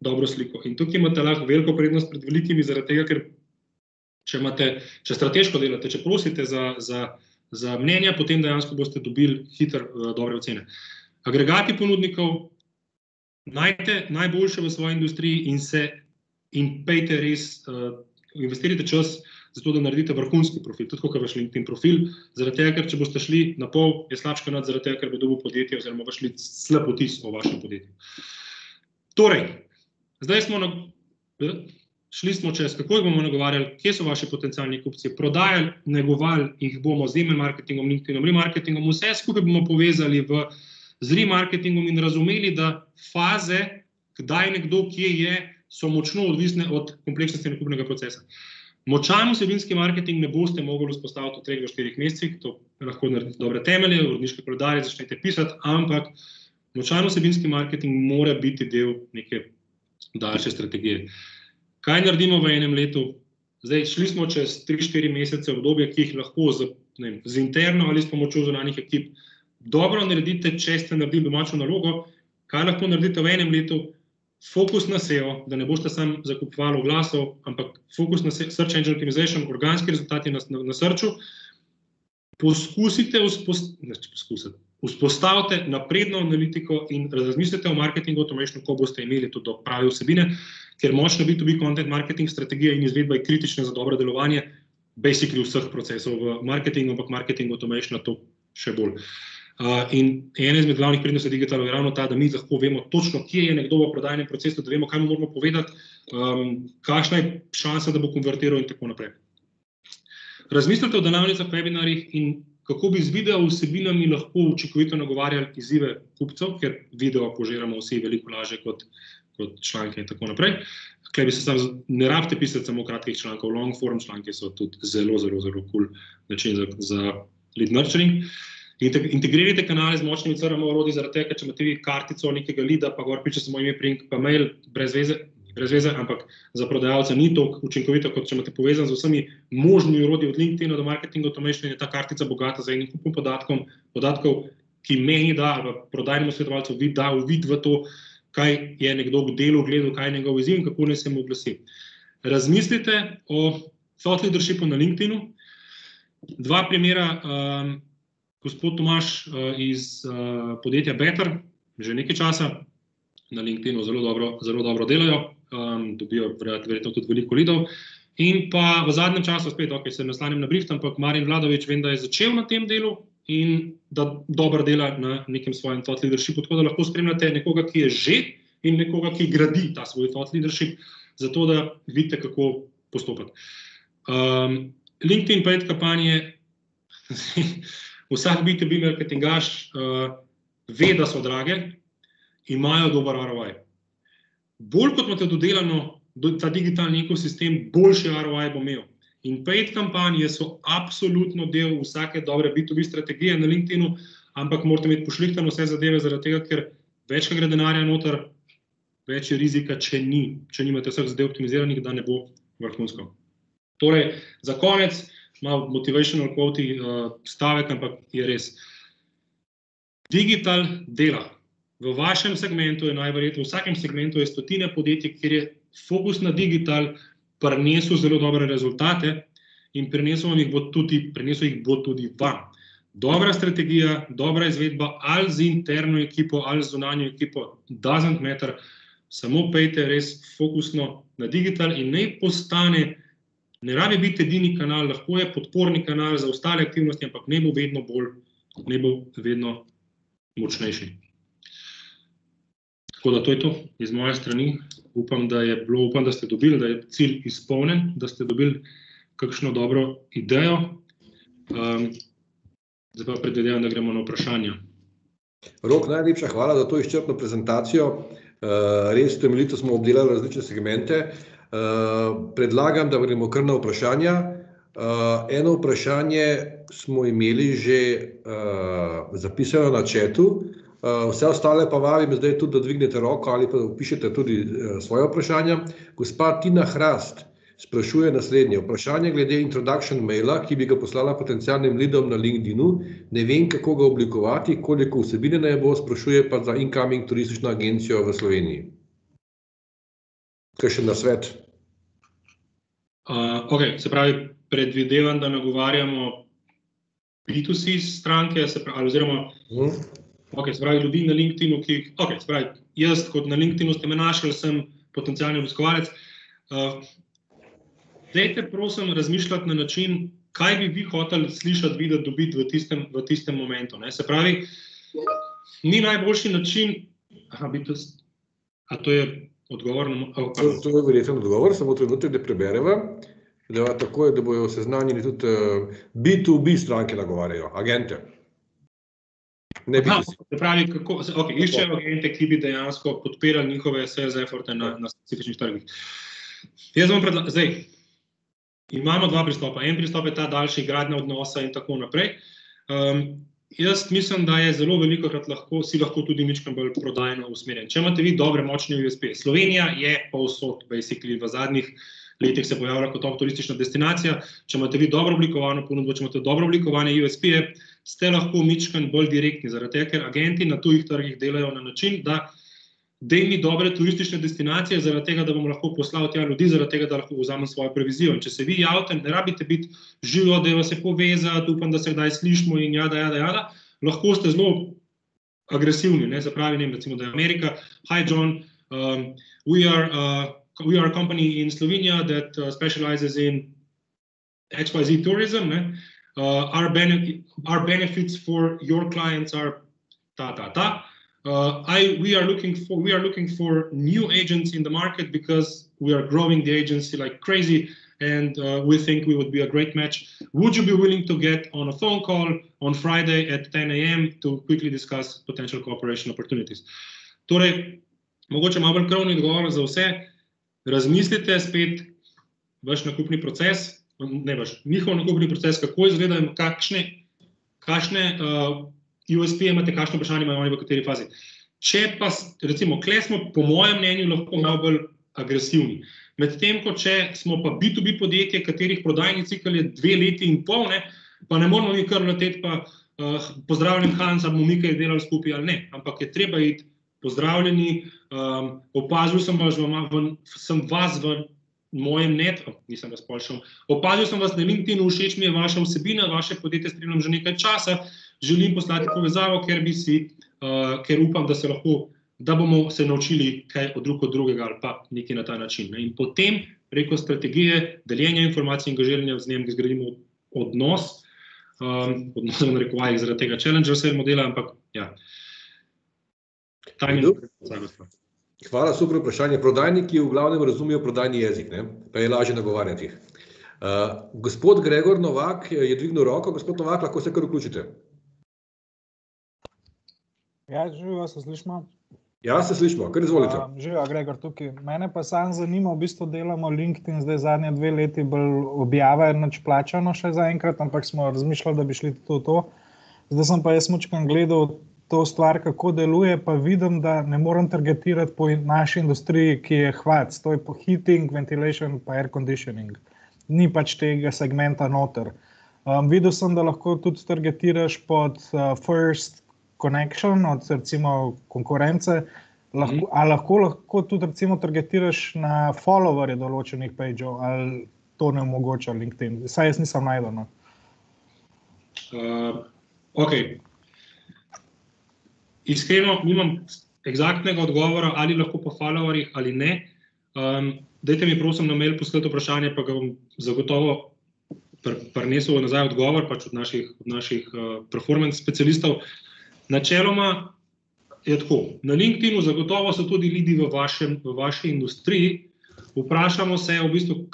dobro sliko. In tukaj imate lahko veliko prednost pred velikimi, zaradi tega, ker če strateško delate, če prosite za mnenja, potem dejansko boste dobili hitro dobre ocene. Agregati ponudnikov, najte najboljše v svoji industriji in pejte res, investirajte čas za to, da naredite vrhunski profil, tudi kot vaš LinkedIn profil, zaradi tega, ker če boste šli na pol, je slabš kanal, zaradi tega, ker bo dobil podjetje oziroma bo šli slab vtis o vašem podjetju. Torej, zdaj šli smo čez, kako jih bomo nagovarjali, kje so vaši potencialni kupci, prodajali, negovali jih bomo z email marketingom, LinkedInom, remarketingom, vse skupaj bomo povezali z remarketingom in razumeli, da faze, kdaj nekdo, kje je, so močno odvisne od kompleksnosti nakupnega procesa. Močan vsebinski marketing ne boste mogli vzpostaviti v 3 do 4 mesecih, to lahko naredite dobre temelje, uredniške koledarje začnete pisati, ampak močan vsebinski marketing mora biti del neke daljše strategije. Kaj naredimo v enem letu? Zdaj, šli smo čez 3-4 mesece obdobje, ki jih lahko z interno ali s pomočjo zunanjih ekip dobro naredite, če ste naredili domačo nalogo. Kaj lahko naredite v enem letu? Fokus na SEO, da ne boste sam zakupovali oglasov, ampak fokus na Search Engine Optimization, organski rezultati na searchu. Vzpostavite napredno analitiko in razmislite o marketing automationu, ko boste imeli tudi do prave vsebine, ker močna B2B content marketing strategija in izvedba je kritična za dobro delovanje basically vseh procesov v marketingu, ampak marketing automationa to še bolj. In ena izmed glavnih prednosti digitalov je ravno ta, da mi lahko vemo točno, kje je nekdo v prodajnem procesu, da vemo, kaj mu moramo povedati, kakšna je šansa, da bo konvertiral in tako naprej. Razmislite o delavnicah, webinarjih in kako bi z video vsebinami lahko učinkovito nagovarjali izzive kupcev, ker video požiramo vsi veliko lažje kot članke in tako naprej. Tukaj bi se ne rabite pisati samo kratkih člankov, long form članki so tudi zelo cool način za lead nurturing. Integrirajte kanale z močnimi CRM orodji, zaradi tega, če imate vi kartico nekega leada, pa gor piše samo ime, priimek, pa mail, brez veze, ampak za prodajalca ni toliko učinkovito, kot če imate povezan z vsemi možnimi orodji od LinkedIna do marketing automation, je ta kartica bogata za enim kupom podatkov, ki meni da, ali prodajnemu svetovalcu da uvid v to, kaj je nekdo v delu gledal, kaj je njegov izziv in kako naj se mu oglasi. Razmislite o thought leadershipu na LinkedInu. 2 primera. Gospod Tomaž iz podjetja Better, že nekaj časa na LinkedInu zelo dobro delajo, dobijo verjetno tudi veliko leadov. In pa v zadnjem času, spet, se naslanjam na Brift, ampak Marjan Vladović vem, da je začel na tem delu in da dobro dela na nekem svojem thought leadershipu, tako da lahko spremljate nekoga, ki je že in nekoga, ki gradi ta svoj thought leadership, zato da vidite, kako postopati. LinkedIn paid kampanje, vsak B2B marketingaš ve, da so drage, imajo dober ROI. Bolj kot imate dodelano ta digitalni ekosistem, boljši ROI bo imel. In paid kampanje so absolutno del vsake dobre B2B strategije na LinkedInu, ampak morate imeti pošlihtano vse zadeve, zaradi tega, ker več gre denarja noter, več je rizika, če nimate vseh zadev optimiziranih, da ne bo vrhunsko. Torej, za konec, malo motivational quote stavek, ampak je res. Digital dela. V vašem segmentu je najverjetneje, v vsakem segmentu je stotine podjetij, kjer je fokus na digital prinesel zelo dobre rezultate in prinesel jih bo tudi vam. Dobra strategija, dobra izvedba ali z interno ekipo ali z zunanjo ekipo, doesn't matter, samo pejte res fokusno na digital in naj postane. Ne rabi biti edini kanal, lahko je podporni kanal za ostale aktivnosti, ampak ne bo vedno močnejši. Tako da to je to iz moje strani. Upam, da ste dobili, da je cilj izpolnjen, da ste dobili kakšno dobro idejo. Zdaj pa predvidevam, da gremo na vprašanja. Rok, najlepša hvala za to izčrpno prezentacijo. Res temeljito smo obdelali različne segmente. Predlagam, da gremo kar na vprašanja. Eno vprašanje smo imeli že zapisano na chatu. Vse ostale pa vabim zdaj tudi, da dvignete roko ali pa upišete tudi svoje vprašanja. Gospa Tina Hrast sprašuje naslednje. Vprašanje glede introduction maila, ki bi ga poslala potencialnim leadom na LinkedInu. Ne vem, kako ga oblikovati, koliko vsebine naj bo, sprašuje pa za incoming turistično agencijo v Sloveniji. Kaj še na svet? Ok, se pravi, predvidevam, da nagovarjamo B2C stranke, oziroma se pravi, ljudi na LinkedInu, se pravi, jaz kot na LinkedInu ste me našli, sem potencialni obiskovalec. Dajte, prosim, razmišljati na način, kaj bi vi hoteli slišati, videti, dobiti v tistem momentu. Ne? Se pravi, ni najboljši način, to je odgovor? To je verjetno odgovor, samo trenutek, da prebereva, da tako je, da bojo seznanjeni tudi B2B stranke nagovarjajo, agente. Ne B2C. Se pravi, iščejo agente, ki bi dejansko podpirali njihove sales efforte na specifičnih trgih. Jaz vam predlagam, zdaj, imamo dva pristopa. En pristop je ta daljši, gradnja odnosa in tako naprej. Jaz mislim, da je zelo velikokrat si lahko tudi ničkam bolj prodajno usmerjen. Če imate vi dobre, močne USP. Slovenija je povsod, basically, v zadnjih letih se pojavlja kot top turistična destinacija. Če imate vi dobro oblikovano ponudbo, če imate dobro oblikovane USP-je, ste lahko ničkam bolj direktni, zaradi tega, ker agenti na tujih trgih delajo na način, da daj mi dobre turistične destinacije, zaradi tega, da bom lahko poslal tja ljudi, zaradi tega, da lahko vzamem svojo previzijo. In če se vi javite, ne rabite biti živo, da vas je povezati, upam, da se kdaj slišimo in jada, lahko ste zelo agresivni, ne, se pravi, recimo, da je Amerika. Hi John, we are a company in Slovenia that specializes in XYZ tourism. Ne? Our benefits for your clients are ta. We are looking for new agents in the market because we are growing the agency like crazy, and we think we would be a great match. Would you be willing to get on a phone call on Friday at 10 a.m. to quickly discuss potential cooperation opportunities? Torej, mogoče malo bolj krovni odgovor za vse. Razmislite spet vaš nakupni proces, njihov nakupni proces, kako izgledajo, kakšne USP imate, kakšno vprašanje imajo oni v kateri fazi. Če pa, recimo, kle smo po mojem mnenju lahko malo bolj agresivni. Medtem, ko če smo pa B2B podjetje, katerih prodajni cikel je 2 leti in pol, ne, pa ne moramo mi kar leteti pa pozdravljen Hans, bomo mi kaj delali skupaj ali ne. Ampak je treba iti pozdravljeni, opazil sem vas v mojem netu, nisem vas pošel, opazil sem vas na LinkedInu, všeč mi je vaša vsebina, vaše podjetje spremljam že nekaj časa, želim poslati povezavo, ker upam, da bomo se naučili kaj drug od drugega ali pa nekaj na ta način. In potem preko strategije deljenja informacij in angažiranja z njim zgradimo odnos v narekovajih zaradi tega Challenger sales modela, ampak ja. Hvala, super vprašanje. Prodajniki v glavnem razumejo prodajni jezik, ne? Pa je lažje nagovarjati. Gospod Gregor Novak je dvignil roko. Gospod Novak, lahko se kar vključite. Ja, živijo, se slišimo? Ja, se slišimo, kar izvolite. Živijo, Gregor, tukaj. Mene pa sam zanima, v bistvu delamo LinkedIn zdaj zadnje 2 leti, bolj objava je nič plačano še zaenkrat, ampak smo razmišljali, da bi šli tudi v to. Zdaj sem pa jaz močkam gledal to stvar, kako deluje, pa vidim, da ne moram targetirati po naši industriji, ki je hvac. To je po heating, ventilation pa air conditioning. Ni pač tega segmenta noter. Videl sem, da lahko tudi targetiraš pod first connection, od recimo konkurence. Lahko tudi recimo targetiraš na followerje določenih pageov, ali to ne omogoča LinkedIn. Saj jaz nisem najdel. Ok. Iskreno, nimam eksaktnega odgovora, ali lahko po followerjih ali ne. Dajte mi prosim na mail poslati vprašanje, pa ga bom zagotovo prinesel nazaj odgovor pač od naših performance specialistov. Načeloma je tako. Na LinkedInu zagotovo so tudi lidi v vaši industriji. Vprašamo se v bistvu,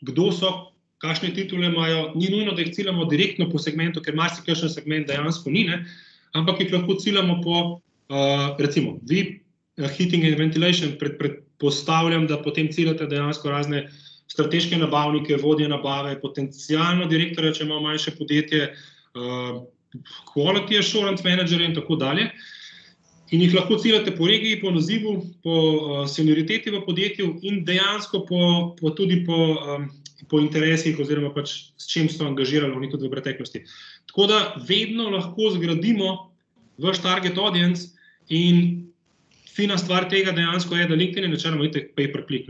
kdo so, kakšne titule imajo, ni nujno, da jih ciljamo direktno po segmentu, ker marsikakšen segment dejansko ni, ne, ampak jih lahko ciljamo po, recimo, heating and ventilation, predpostavljam, da potem ciljate dejansko razne strateške nabavnike, vodje nabave, potencialno direktorja, če ima manjše podjetje, quality assurance managerje in tako dalje. In jih lahko ciljate po regiji, po nazivu, po senioriteti v podjetju in dejansko tudi po interesih oziroma pač s čim so angažirali oni tudi v preteklosti. Tako da vedno lahko zgradimo vaš target audience in fina stvar tega dejansko je, da LinkedIn je načeloma itak pay-per-click.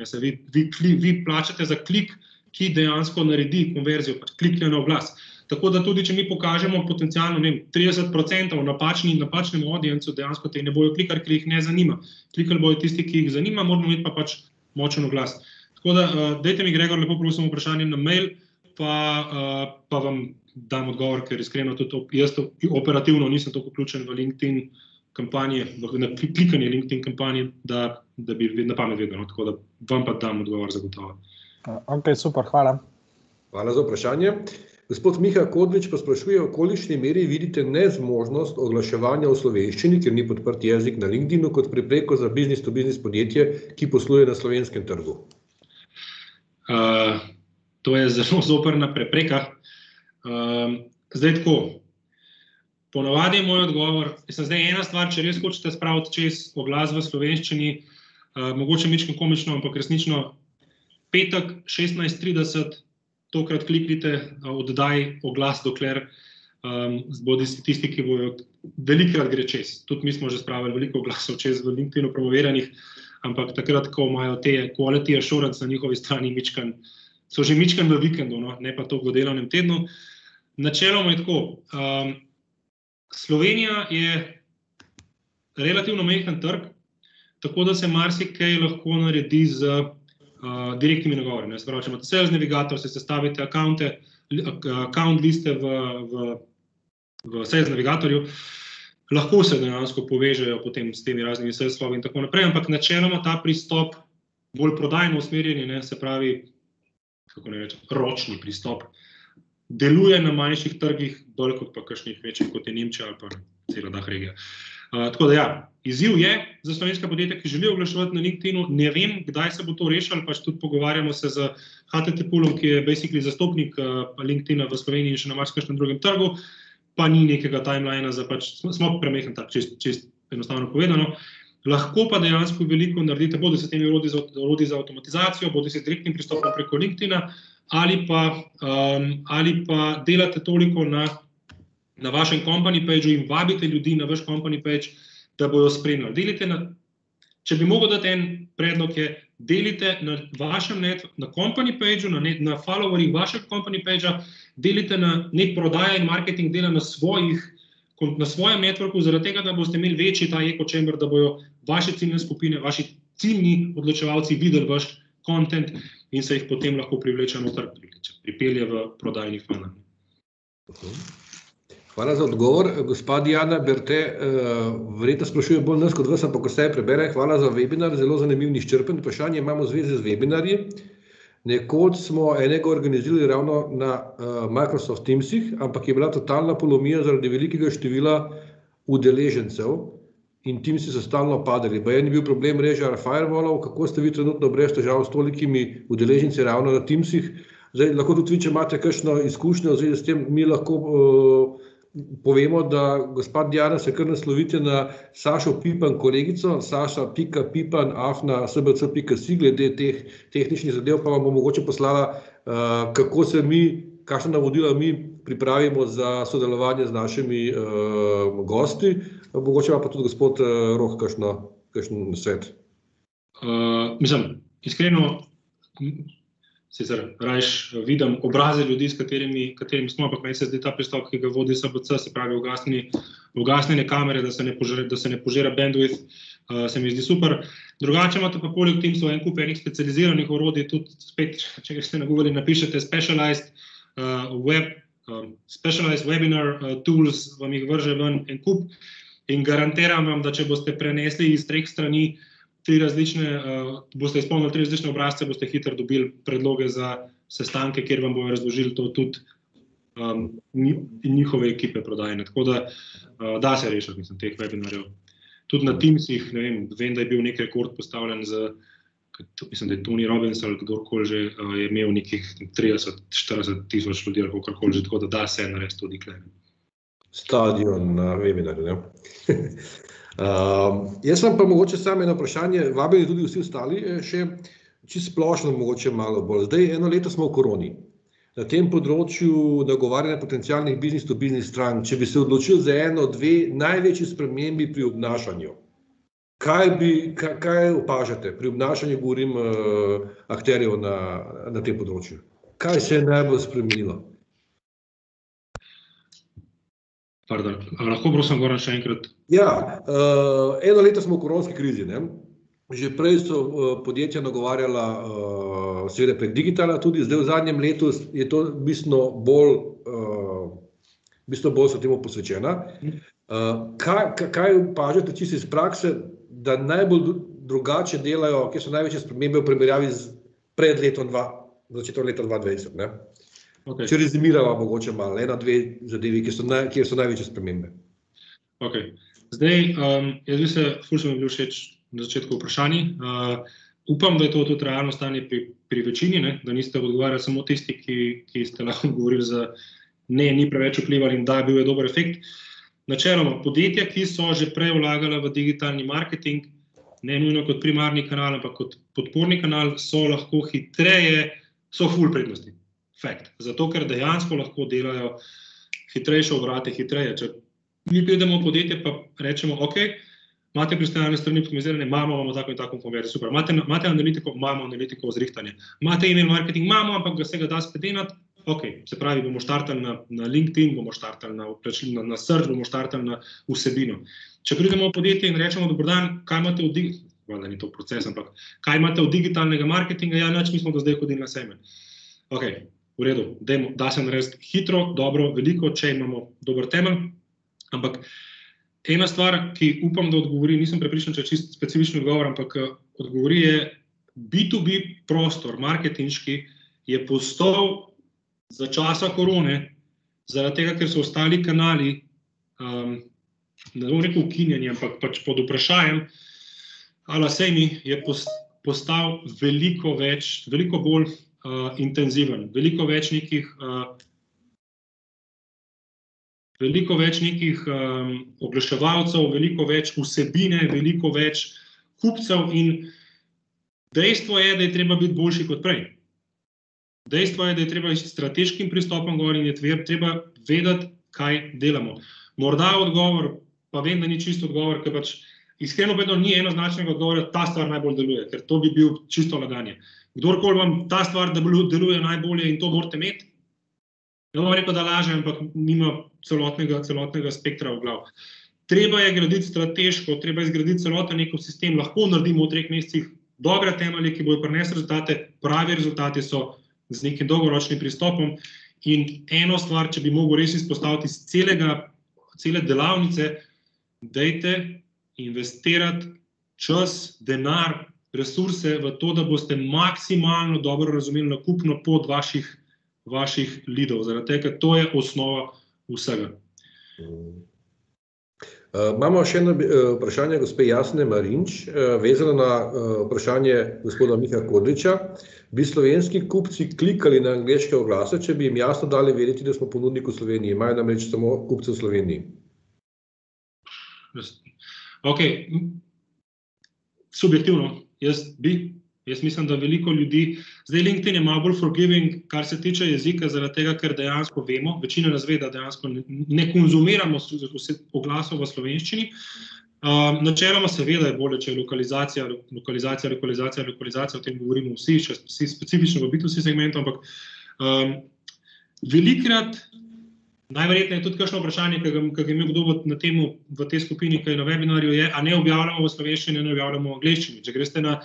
Vi plačate za klik, ki dejansko naredi konverzijo, pač klikne na oglas. Tako da tudi, če mi pokažemo potencialno 30% napačnemu audiencu, dejansko te ne bojo klikali, ker jih ne zanima. Klikali bojo tisti, ki jih zanima, moramo imeti pa pač močen oglas. Tako da, dajte mi, Gregor, lepo prosim vprašanje na mail, pa vam dam odgovor, ker iskreno tudi jaz operativno nisem toliko vključen v LinkedIn kampanje, na klikanje LinkedIn kampanje, da bi na pamet vedel, no? Tako da vam pa dam odgovor zagotovo. Ok, super, hvala. Hvala za vprašanje. Gospod Miha Kodlič pa sprašuje, v kolikšni meri vidite nezmožnost oglaševanja v slovenščini, ker ni podprt jezik na LinkedInu, kot prepreko za business-to-business podjetje, ki posluje na slovenskem trgu? To je zelo zoprna prepreka. Zdaj tako, ponavadi je moj odgovor, zdaj ena stvar, če res hočete spraviti čez oglas v slovenščini, mogoče mičko komično, ampak resnično, petek 16:30, tokrat kliknite, oddaj oglas, dokler bodi tisti, ki bojo velikrat gre čez. Tudi mi smo že spravili veliko oglasov čez v LinkedInu promoviranih, ampak takrat, ko imajo te quality assurance na njihovi strani so že mičkan v vikendu, no? Ne pa to v delovnem tednu. Načeloma je tako. Slovenija je relativno majhen trg, tako da se marsikaj lahko naredi z direktnimi nagovori. Se pravi, če imate sales navigator, se sestavite account liste v sales navigatorju, lahko se dejansko povežejo potem s temi raznimi sales slovi in tako naprej, ampak načeloma ta pristop bolj prodajno usmerjeni, se pravi, kako ne rečem, ročni pristop, deluje na manjših trgih, bolj kot pa kakšnih večjih, kot je Nemčija ali pa cela dah regija. Tako da ja, izziv je za slovenska podjetja, ki želijo oglaševati na LinkedInu. Ne vem, kdaj se bo to rešilo, pač tudi pogovarjamo se z HTT Poolom, ki je basically zastopnik LinkedIna v Sloveniji in še na marsikakšnem drugem trgu, pa ni nekega timelina za pač, smo premehen tak, čist enostavno povedano. Lahko pa dejansko veliko naredite, bodi se temi orodji za avtomatizacijo, bodi se direktnim pristopom preko LinkedIna, ali pa delate toliko na vašem company pageu in vabite ljudi na vaš company page, da bojo spremljali. Če bi mogel dati en predlog, je delite na vašem na company pageu, na followerjih vašega company pagea, delite na nek prodaja in marketing dela na svojem networku, zaradi tega, da boste imeli večji ta echo chamber, da bojo vaše ciljne skupine, vaši ciljni odločevalci videli vaš content in se jih potem lahko privleče noter, pripelje v prodajni funnel. Hvala za odgovor. Gospa Diana Berte, verjetno sprašuje bolj nas kot vas, ampak vse prebere. Hvala za webinar, zelo zanimiv in izčrpen. Vprašanje imamo v zvezi z webinarji. Nekoč smo enega organizirali ravno na Microsoft Teamsih, ampak je bila totalna polomija zaradi velikega števila udeležencev in Teamsi so stalno padali. En je bil problem mreže firewallov, kako ste vi trenutno brez težav s tolikimi udeleženci ravno na Teamsih. Zdaj, lahko tudi vi, če imate kakšno izkušnjo v zvezi s tem, mi lahko povemo, da gospod Diana se kar naslovite na Sašo Pipan kolegico, saša.pipan@sbc.si, glede teh tehničnih zadev, pa vam bo mogoče poslala, kako se kakšna navodila mi pripravimo za sodelovanje z našimi gosti. Mogoče pa tudi gospod Roh kakšen svet. Mislim, iskreno, sicer rajš vidim obraze ljudi, s katerimi smo, ampak meni se zdi ta pristop, ki ga vodi SBC, se pravi ugasnjene kamere, da se ne požira bandwidth, se mi zdi super. Drugače imate pa poleg Teamsov en kup enih specializiranih orodij, tudi spet, če ste na Google napišete specialized webinar tools, vam jih vrže ven en kup in garantiram vam, da če boste prenesli iz 3 strani boste izpolnili 3 različne obrazce, boste hitro dobili predloge za sestanke, kjer vam bojo razložili to tudi njihove ekipe prodajne. Tako da se rešiti, mislim, teh webinarjev. Tudi na Teamsih, ne vem, da je bil nek rekord postavljen mislim, da je Tony Robbins ali kdorkoli že je imel nekih 30-40 tisoč ljudi ali kakorkoli že, tako da se narediti tudi tukaj. Stadion na webinarju, ne? Jaz vam pa mogoče samo eno vprašanje, vabili tudi vsi ostali, še čisto splošno mogoče malo bolj. Zdaj, eno leto smo v koroni. Na tem področju nagovarjanja potencialnih business-to-business strank, če bi se odločili za eno, dve največji spremembi pri obnašanju, kaj opažate? Pri obnašanju govorim akterjev na tem področju. Kaj se je najbolj spremenilo? Pardon, lahko prosim Goran še enkrat? Ja, eno leto smo v koronski krizi, ne? Že prej so podjetja nagovarjala seveda prek digitala tudi, zdaj v zadnjem letu je to bistveno bolj so temu posvečena. Kaj opažate čisto iz prakse, da najbolj drugače delajo, kje so največje spremembe v primerjavi z pred letom začetkom leta 2020, ne? Okay. Če rezimirava mogoče malo, ena, dve zadevi, kje so največje spremembe. Okay. Zdaj, jaz bi se, ful so mi bil všeč na začetku vprašanji. Upam, da je to tudi realno stanje pri večini, ne? Da niste odgovarjali samo tisti, ki ste lahko govorili za ni preveč vplivali in da bil je dober efekt. Načeloma, podjetja, ki so že prej vlagala v digitalni marketing, ne nujno kot primarni kanal, ampak kot podporni kanal, so lahko hitreje, so ful prednosti. Fact. Zato, ker dejansko lahko delajo hitrejše obrate, hitreje. Če mi pridemo v podjetje, pa rečemo, ok, imate pristajane strani optimizirane, imamo tako in tako konverzijo, super. Imate analitiko, imamo analitiko zrihtanje. Imate email marketing, imamo, ampak se ga da spedenati. Ok, se pravi, bomo štartali na LinkedIn, bomo štartali na search, bomo štartali na vsebino. Če pridemo v podjetje in rečemo, dober dan, kaj imate ni to proces, ampak kaj imate od digitalnega marketinga, ja, nič, mi smo do zdaj hodili na semen. Ok, v redu, da se narediti hitro, dobro, veliko, če imamo dober temelj, ampak ena stvar, ki upam, da odgovori, nisem prepričan, če je čisto specifični odgovor, ampak odgovori je B2B prostor, marketinški, je postal za časa korone, zaradi tega, ker so ostali kanali, ne bom rekel ukinjeni, ampak pač pod vprašanjem, ala sejmi je postal veliko bolj intenziven, veliko več nekih oglaševalcev, veliko več vsebine, veliko več kupcev in dejstvo je, da je treba biti boljši kot prej. Dejstvo je, da je treba s strateškim pristopom gor in je treba vedeti, kaj delamo. Morda odgovor, pa vem, da ni čisto odgovor, ker pač iskreno povedano ni enoznačnega odgovora, ta stvar najbolj deluje, ker to bi bil čisto laganje. Kdorkoli vam ta stvar deluje najbolje in to morate imeti, ne bom rekel, da laže, ampak nima celotnega spektra v glav. Treba je graditi strateško, treba je zgraditi celoten ekosistem, lahko naredimo v 3 mesecih dobre temelje, ki bodo prinesli rezultate, pravi rezultati so z nekim dolgoročnim pristopom in eno stvar, če bi mogel res izpostaviti iz cele delavnice, dajte investirati čas, denar, resurse v to, da boste maksimalno dobro razumeli nakupno pot vaših leadov, zaradi tega, ker to je osnova vsega. Imamo še eno vprašanje gospe Jasne Marinč, vezano na vprašanje gospoda Miha Kodriča. Bi slovenski kupci klikali na angleške oglase, če bi jim jasno dali vedeti, da smo ponudnik v Sloveniji? Imajo namreč samo kupce v Sloveniji. Ok, subjektivno, jaz mislim, da veliko ljudi, zdaj LinkedIn je malo bolj forgiving, kar se tiče jezika, zaradi tega, ker dejansko vemo, večina nas ve, da dejansko ne konzumiramo oglasov v slovenščini. Načeloma seveda je bolje, če je lokalizacija, o tem govorimo vsi, še specifično v B2C segmentu, ampak velikrat, najverjetneje tudi kakšno vprašanje, ki ga je imel kdo v tej skupini, ki je na webinarju, je, a ne objavljamo v slovenščini, ne objavljamo v angleščini. Če greste na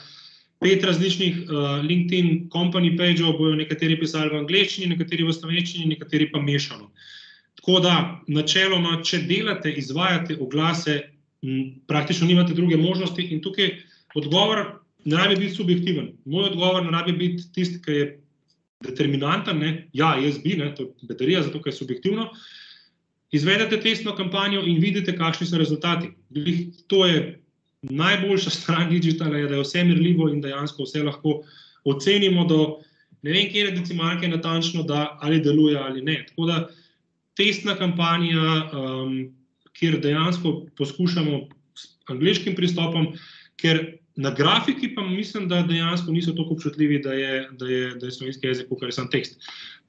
5 različnih LinkedIn company page-ov, bojo nekateri pisali v angleščini, nekateri v slovenščini, nekateri pa mešano. Tako da, načeloma, če delate, izvajate oglase, praktično nimate druge možnosti in tukaj odgovor ne rabi biti subjektiven. Moj odgovor ne rabi biti tisti, ki je determinanten, ne, ja, jaz bi, ne, to je baterija, zato ker je subjektivno, izvedete testno kampanjo in vidite, kakšni so rezultati. To je najboljša stran digitala, da je vse merljivo in dejansko vse lahko ocenimo do ne vem, kje decimalke natančno, da ali deluje ali ne. Tako da testna kampanja, kjer dejansko poskušamo s angleškim pristopom, ker na grafiki pa mislim, da dejansko niso toliko občutljivi, da je slovenski jezik, kakor je sam tekst.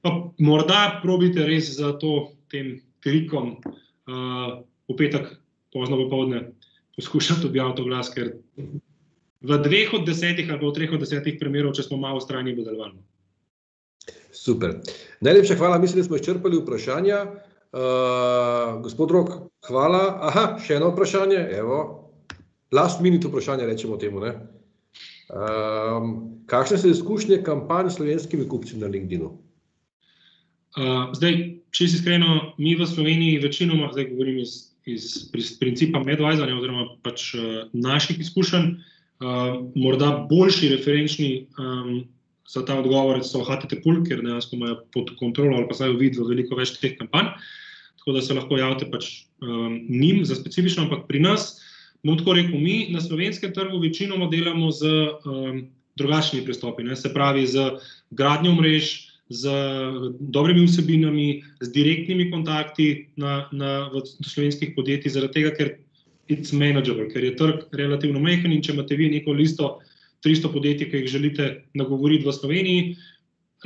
Pa morda probite res za tem trikom v petek pozno popoldne poskušati objaviti glas, ker v 2 od 10 ali pa v 3 od 10 primerov, če smo malo vztrajni, bo delovalo. Super. Najlepša hvala, mislim, da smo izčrpali vprašanja. Gospod Rok, hvala. Aha, še eno vprašanje, evo. Last minute vprašanje, rečemo temu, ne? Kakšne so izkušnje kampanj s slovenskimi kupci na LinkedInu? Zdaj, če si iskreno, mi v Sloveniji večinoma, zdaj govorim iz principa Medvisor, oziroma pač naših izkušenj, morda boljši referenčni za ta odgovor so HTTP, ker dejansko imajo pod kontrolo ali pa saj vid v veliko več teh kampanj, tako da se lahko javite pač njim za specifično, ampak pri nas, bom tako rekel, mi na slovenskem trgu večinoma delamo z drugačnimi pristopi, ne? Se pravi z gradnjo mrež, z dobrimi vsebinami, z direktnimi kontakti v slovenskih podjetij, zaradi tega, ker it's manageable, ker je trg relativno majhen in če imate vi neko listo 300 podjetij, ki jih želite nagovoriti v Sloveniji,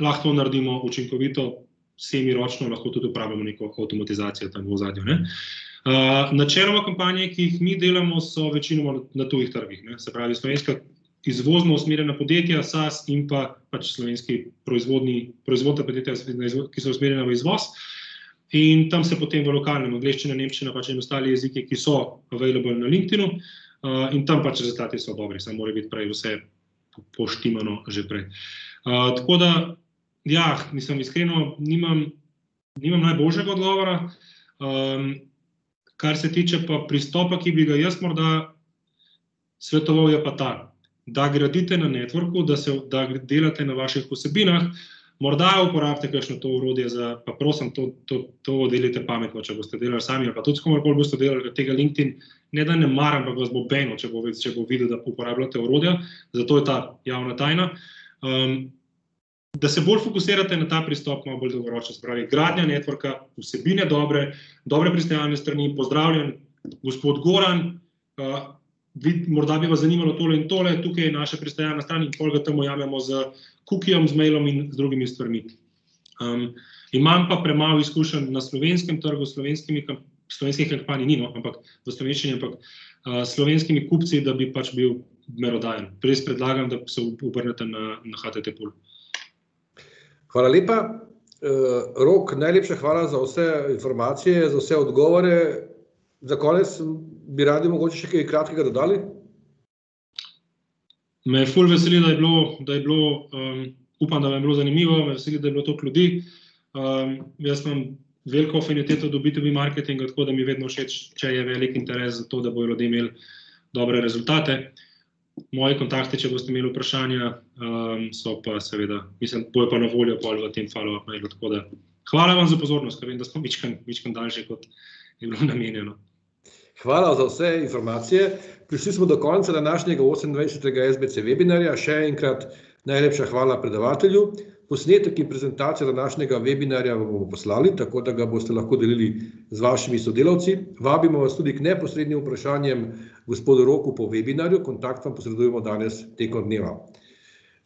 lahko to naredimo učinkovito, semiročno, lahko tudi upravimo neko avtomatizacijo tam v ozadju, ne? Načeloma kampanje, ki jih mi delamo, so večinoma na tujih trgih, ne? Se pravi, slovenska izvozno usmerjena podjetja, SaaS in pa pač slovenski proizvodna podjetja, ki so usmerjena v izvoz. In tam se potem v lokalnem, angleščina, nemščina, pač in ostali jeziki, ki so available na LinkedInu, in tam pač rezultati so dobri, samo mora biti prej vse poštimano že prej. Tako da, ja, mislim, iskreno, nimam najboljšega odgovora. Kar se tiče pa pristopa, ki bi ga jaz morda svetoval, je pa ta, da gradite na networku, da delate na vaših vsebinah, morda uporabite kakšno to orodje pa prosim, to delite pametno, če boste delali sami, ali pa tudi s komorkoli boste delali tega LinkedIn, ne da ne maram, ampak vas bo beno, če bo videl, da uporabljate orodja, zato je ta javna tajna. Da se bolj fokusirate na ta pristop, malo bolj dolgoročno, se pravi, gradnja networka, vsebine dobre pristajalne strani, pozdravljen, gospod Goran, morda bi vas zanimalo tole in tole, tukaj je naša pristajalna stran in pol ga tam ujamemo z cookieom, z mailom in z drugimi stvarmi. Imam pa premalo izkušenj na slovenskem trgu, slovenskih kampanj ni, no, ampak v slovenščini, ampak slovenskimi kupci, da bi pač bil merodajen. Res predlagam, da se obrnete na HTTP. Hvala lepa. Rok, najlepša hvala za vse informacije, za vse odgovore. Za konec bi radi mogoče še kaj kratkega dodali? Me je ful veseli, da je bilo, upam, da vam je bilo zanimivo, me veseli, da je bilo toliko ljudi. Jaz imam veliko afiniteto do B2B marketinga, tako da mi vedno všeč, če je velik interes za to, da bojo ljudje imeli dobre rezultate. Moji kontakti, če boste imeli vprašanja, so pa seveda, mislim, bojo pa na voljo pol v tem follow-up mailu, tako da hvala vam za pozornost, ker vem, da smo mičkan daljše, kot je bilo namenjeno. Hvala za vse informacije. Prišli smo do konca današnjega 28. SBC webinarja. Še enkrat najlepša hvala predavatelju. Posnetek in prezentacijo današnjega webinarja vam bomo poslali, tako da ga boste lahko delili z vašimi sodelavci. Vabimo vas tudi k neposrednim vprašanjem gospodu Roku po webinarju. Kontakt vam posredujemo danes tekom dneva.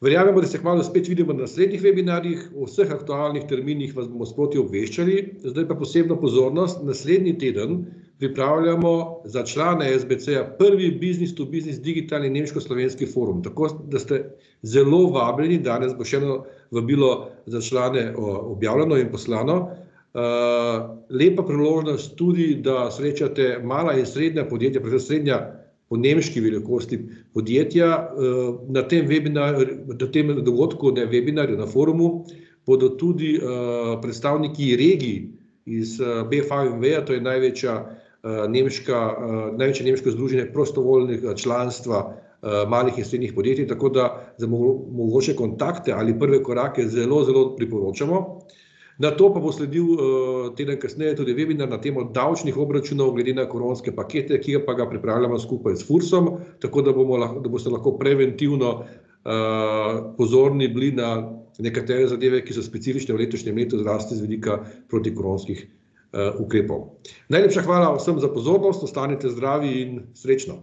Verjamemo, da se kmalu spet vidimo na naslednjih webinarjih. O vseh aktualnih terminih vas bomo sproti obveščali. Zdaj pa posebno pozornost. Naslednji teden pripravljamo za člane SBC-ja prvi business-to-business digitalni nemško-slovenski forum. Tako da ste zelo vabljeni, danes bo še eno vabilo za člane objavljeno in poslano. Lepa priložnost tudi, da srečate mala in srednja podjetja, predvsem srednja po nemški velikosti podjetja. Na tem dogodku, na webinarju, na forumu, bodo tudi predstavniki regij iz BVMV-ja, to je največje nemško združenje prostovoljnega članstva malih in srednjih podjetij, tako da za mogoče kontakte ali prve korake zelo, zelo priporočamo. Na to pa bo sledil teden kasneje tudi webinar na temo davčnih obračunov glede na koronske pakete, ki pa ga pripravljamo skupaj s Fursom, tako da boste lahko preventivno pozorni bili na nekatere zadeve, ki so specifične v letošnjem letu, zlasti z vidika protikoronskih ukrepov. Najlepša hvala vsem za pozornost, ostanite zdravi in srečno.